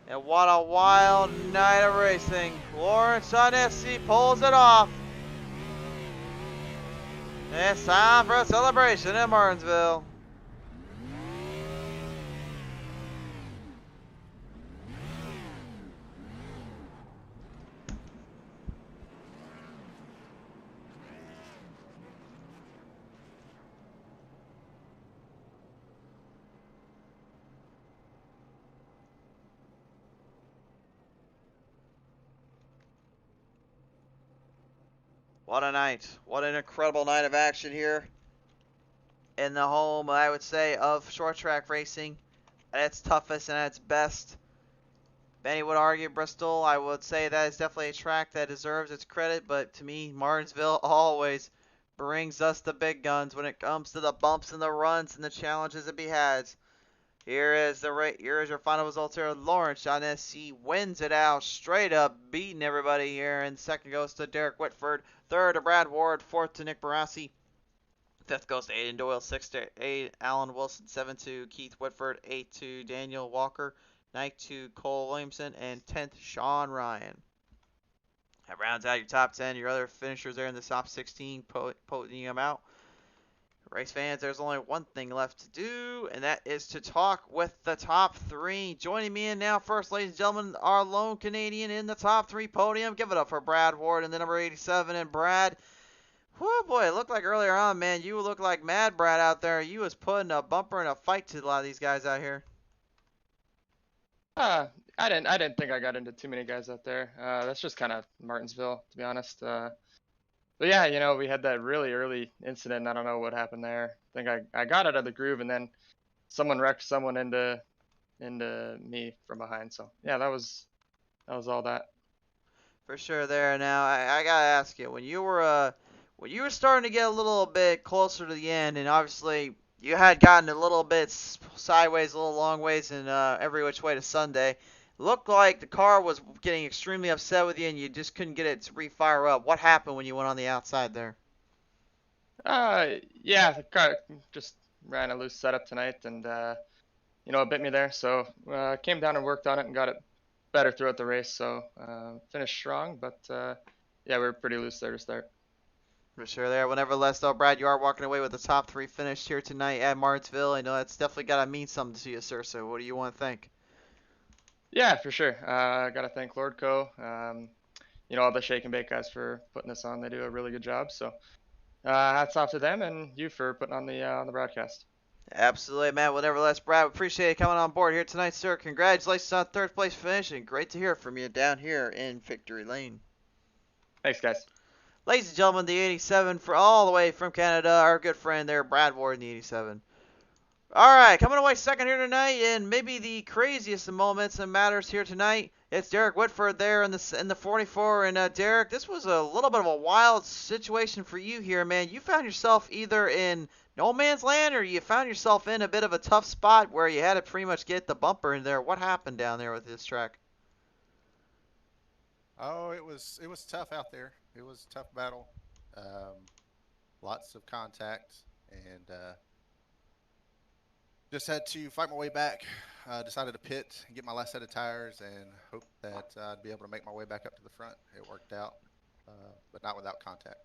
And what a wild night of racing. Lawrence on SC pulls it off. And it's time for a celebration in Martinsville. What a night. What an incredible night of action here in the home, I would say, of short track racing at its toughest and at its best. Many would argue Bristol. I would say that is definitely a track that deserves its credit, but to me, Martinsville always brings us the big guns when it comes to the bumps and the runs and the challenges it has. Here is your final results here. Lawrence John SC wins it out straight up, beating everybody here. And second goes to Derek Whitford. Third to Brad Ward. Fourth to Nick Barassi. Fifth goes to Aiden Doyle. Sixth to Alan Wilson. Seventh to Keith Whitford. Eighth to Daniel Walker. Ninth to Cole Williamson. And 10th, Sean Ryan. That rounds out your top 10. Your other finishers there in the top 16, podium out. Race fans, there's only one thing left to do, and that is to talk with the top three. Joining me in now first, ladies and gentlemen, our lone Canadian in the top three podium. Give it up for Brad Ward in the number 87. And Brad, whoo boy, it looked like earlier on, man, you looked like Mad Brad out there. You was putting a bumper and a fight to a lot of these guys out here. I didn't think I got into too many guys out there. That's just kind of Martinsville, to be honest. But yeah, you know, we had that really early incident. I don't know what happened there. I think I got out of the groove, and then someone wrecked someone into me from behind. So yeah, that was all that. For sure there. Now, I gotta ask you, when you were starting to get a little bit closer to the end, and obviously you had gotten a little bit sideways, a little long ways, and every which way to Sunday. Looked like the car was getting extremely upset with you, and you just couldn't get it to refire up. What happened when you went on the outside there? Yeah, the car just ran a loose setup tonight, and you know, it bit me there. So came down and worked on it and got it better throughout the race. So finished strong, but yeah, we were pretty loose there to start. For sure there. Well, nevertheless, though, Brad, you are walking away with the top three finish here tonight at Martinsville. I know that's definitely got to mean something to you, sir. So what do you want to think? Yeah, for sure. I gotta thank Lordco, you know, all the Shake and Bake guys for putting this on. They do a really good job. So hats off to them and you for putting on the broadcast. Absolutely, man. Well, nevertheless, Brad, we appreciate you coming on board here tonight, sir. Congratulations on third place finish, and great to hear from you down here in Victory Lane. Thanks, guys. Ladies and gentlemen, the 87 for all the way from Canada, our good friend there, Brad Ward in the 87. All right, coming away second here tonight, and maybe the craziest of moments and matters here tonight. It's Derek Whitford there in the 44, and Derek, this was a little bit of a wild situation for you here, man. You found yourself either in no man's land, or you found yourself in a bit of a tough spot where you had to pretty much get the bumper in there. What happened down there with this track? Oh, it was tough out there. It was a tough battle. Lots of contact, and just had to fight my way back. Decided to pit and get my last set of tires, and hope that I'd be able to make my way back up to the front. It worked out, but not without contact.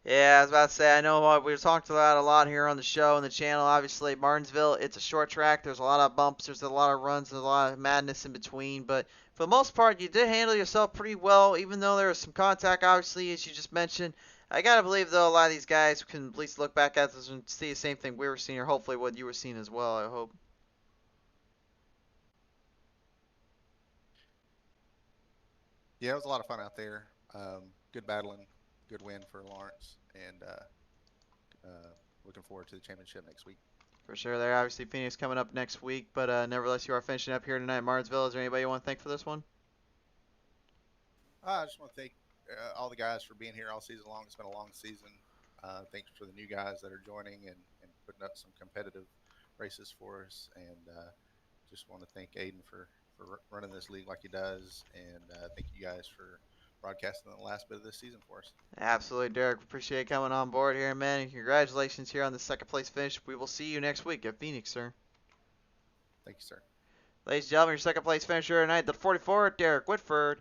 Yeah, I was about to say, I know we've talked about a lot here on the show and the channel. Obviously, Martinsville, it's a short track. There's a lot of bumps. There's a lot of runs. There's a lot of madness in between. But for the most part, you did handle yourself pretty well, even though there was some contact, obviously, as you just mentioned. I got to believe, though, a lot of these guys can at least look back at this and see the same thing we were seeing, or hopefully what you were seeing as well, I hope. Yeah, it was a lot of fun out there. Good battling, good win for Lawrence, and looking forward to the championship next week. For sure. There, obviously, Phoenix coming up next week, but nevertheless, you are finishing up here tonight at Martinsville. Is there anybody you want to thank for this one? I just want to thank all the guys for being here all season long. It's been a long season. Thanks for the new guys that are joining and putting up some competitive races for us. And just want to thank Aiden for for running this league like he does, and thank you guys for broadcasting the last bit of this season for us. Absolutely, Derek. Appreciate coming on board here, man. And congratulations here on the second place finish. We will see you next week at Phoenix, sir. Thank you, sir. Ladies and gentlemen, your second place finisher tonight, the 44, Derek Whitford.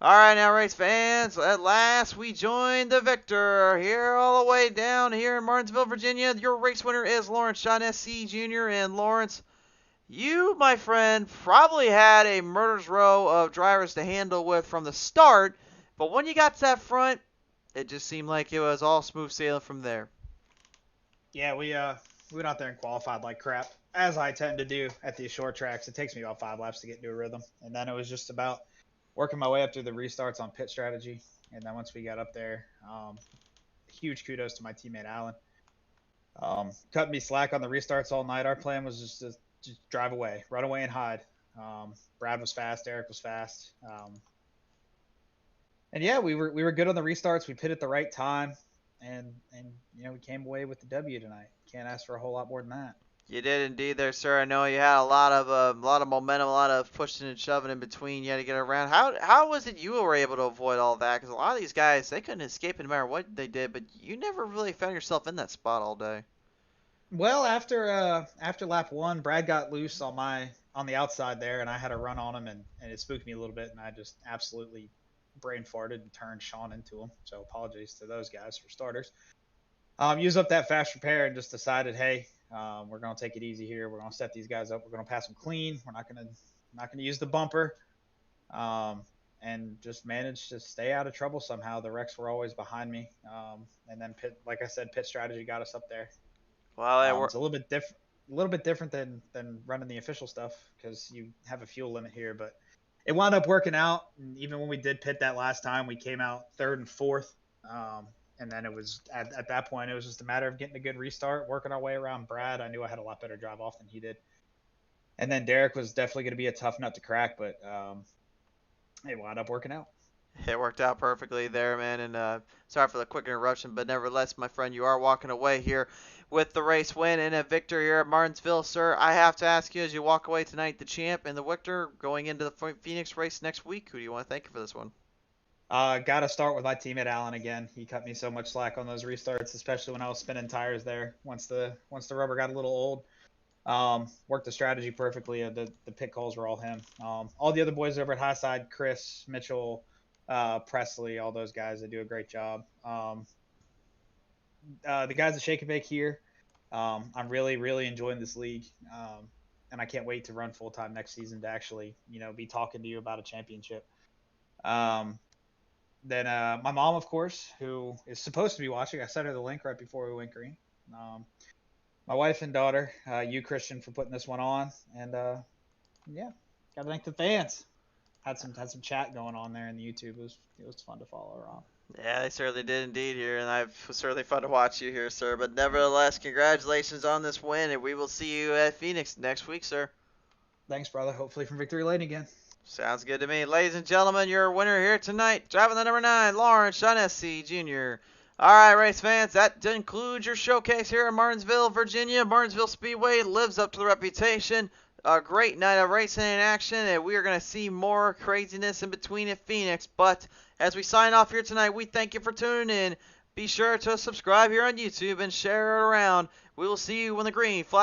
All right, now, race fans, at last we join the victor here all the way down here in Martinsville, Virginia. Your race winner is Lawrence Shaughnessy Jr. And Lawrence, you, my friend, probably had a murder's row of drivers to handle with from the start, but when you got to that front, it just seemed like it was all smooth sailing from there. Yeah, we went out there and qualified like crap, as I tend to do at these short tracks. It takes me about 5 laps to get into a rhythm, and then it was just about working my way up through the restarts on pit strategy. And then once we got up there, huge kudos to my teammate Alan. Cut me slack on the restarts all night. Our plan was just to drive away, run away and hide. Brad was fast, Eric was fast. And yeah, we were good on the restarts. We pit at the right time, and you know, we came away with the W tonight. Can't ask for a whole lot more than that. You did indeed there, sir. I know you had a lot of momentum, a lot of pushing and shoving in between. You had to get around. How was it you were able to avoid all that? Because a lot of these guys, they couldn't escape it no matter what they did, but you never really found yourself in that spot all day. Well, after lap 1, Brad got loose on the outside there, and I had a run on him, and it spooked me a little bit, and I just absolutely brain farted and turned Sean into him. So apologies to those guys for starters. Used up that fast repair and just decided, hey, we're gonna take it easy here. We're gonna set these guys up. We're gonna pass them clean. We're not gonna use the bumper, and just managed to stay out of trouble somehow. The wrecks were always behind me, and then like I said, pit strategy got us up there. Well, it's a little bit different than running the official stuff because you have a fuel limit here, but it wound up working out. And even when we did pit that last time, we came out 3rd and 4th. And then it was at that point, it was just a matter of getting a good restart, working our way around Brad. I knew I had a lot better drive off than he did. And then Derek was definitely going to be a tough nut to crack, but it wound up working out. it worked out perfectly there, man. And sorry for the quick interruption, but nevertheless, my friend, you are walking away here with the race win and a victory here at Martinsville, sir. I have to ask you, as you walk away tonight, the champ and the victor, going into the Phoenix race next week, who do you want to thank for this one? Got to start with my teammate Alan again. He cut me so much slack on those restarts, especially when I was spinning tires there. Once the rubber got a little old, worked the strategy perfectly. The pit calls were all him. All the other boys over at Highside, Chris, Mitchell, Presley, all those guys, they do a great job. The guys at Shake and Bake here, I'm really enjoying this league, and I can't wait to run full time next season to actually, be talking to you about a championship. Then my mom, of course, who is supposed to be watching. I sent her the link right before we went green. My wife and daughter, you, Christian, for putting this one on. And, yeah, got to thank the fans. Had some chat going on there in the YouTube. It was fun to follow around. Yeah, they certainly did indeed here, and it was certainly fun to watch you here, sir. But nevertheless, congratulations on this win, and we will see you at Phoenix next week, sir. Thanks, brother. Hopefully from victory lane again. Sounds good to me. Ladies and gentlemen, your winner here tonight, driving the number 9, Lawrence Shaughnessy Jr. All right, race fans, that concludes your showcase here in Martinsville, Virginia. Martinsville Speedway lives up to the reputation. A great night of racing in action, and we are going to see more craziness in between at Phoenix. But as we sign off here tonight, we thank you for tuning in. Be sure to subscribe here on YouTube and share it around. We will see you when the green flag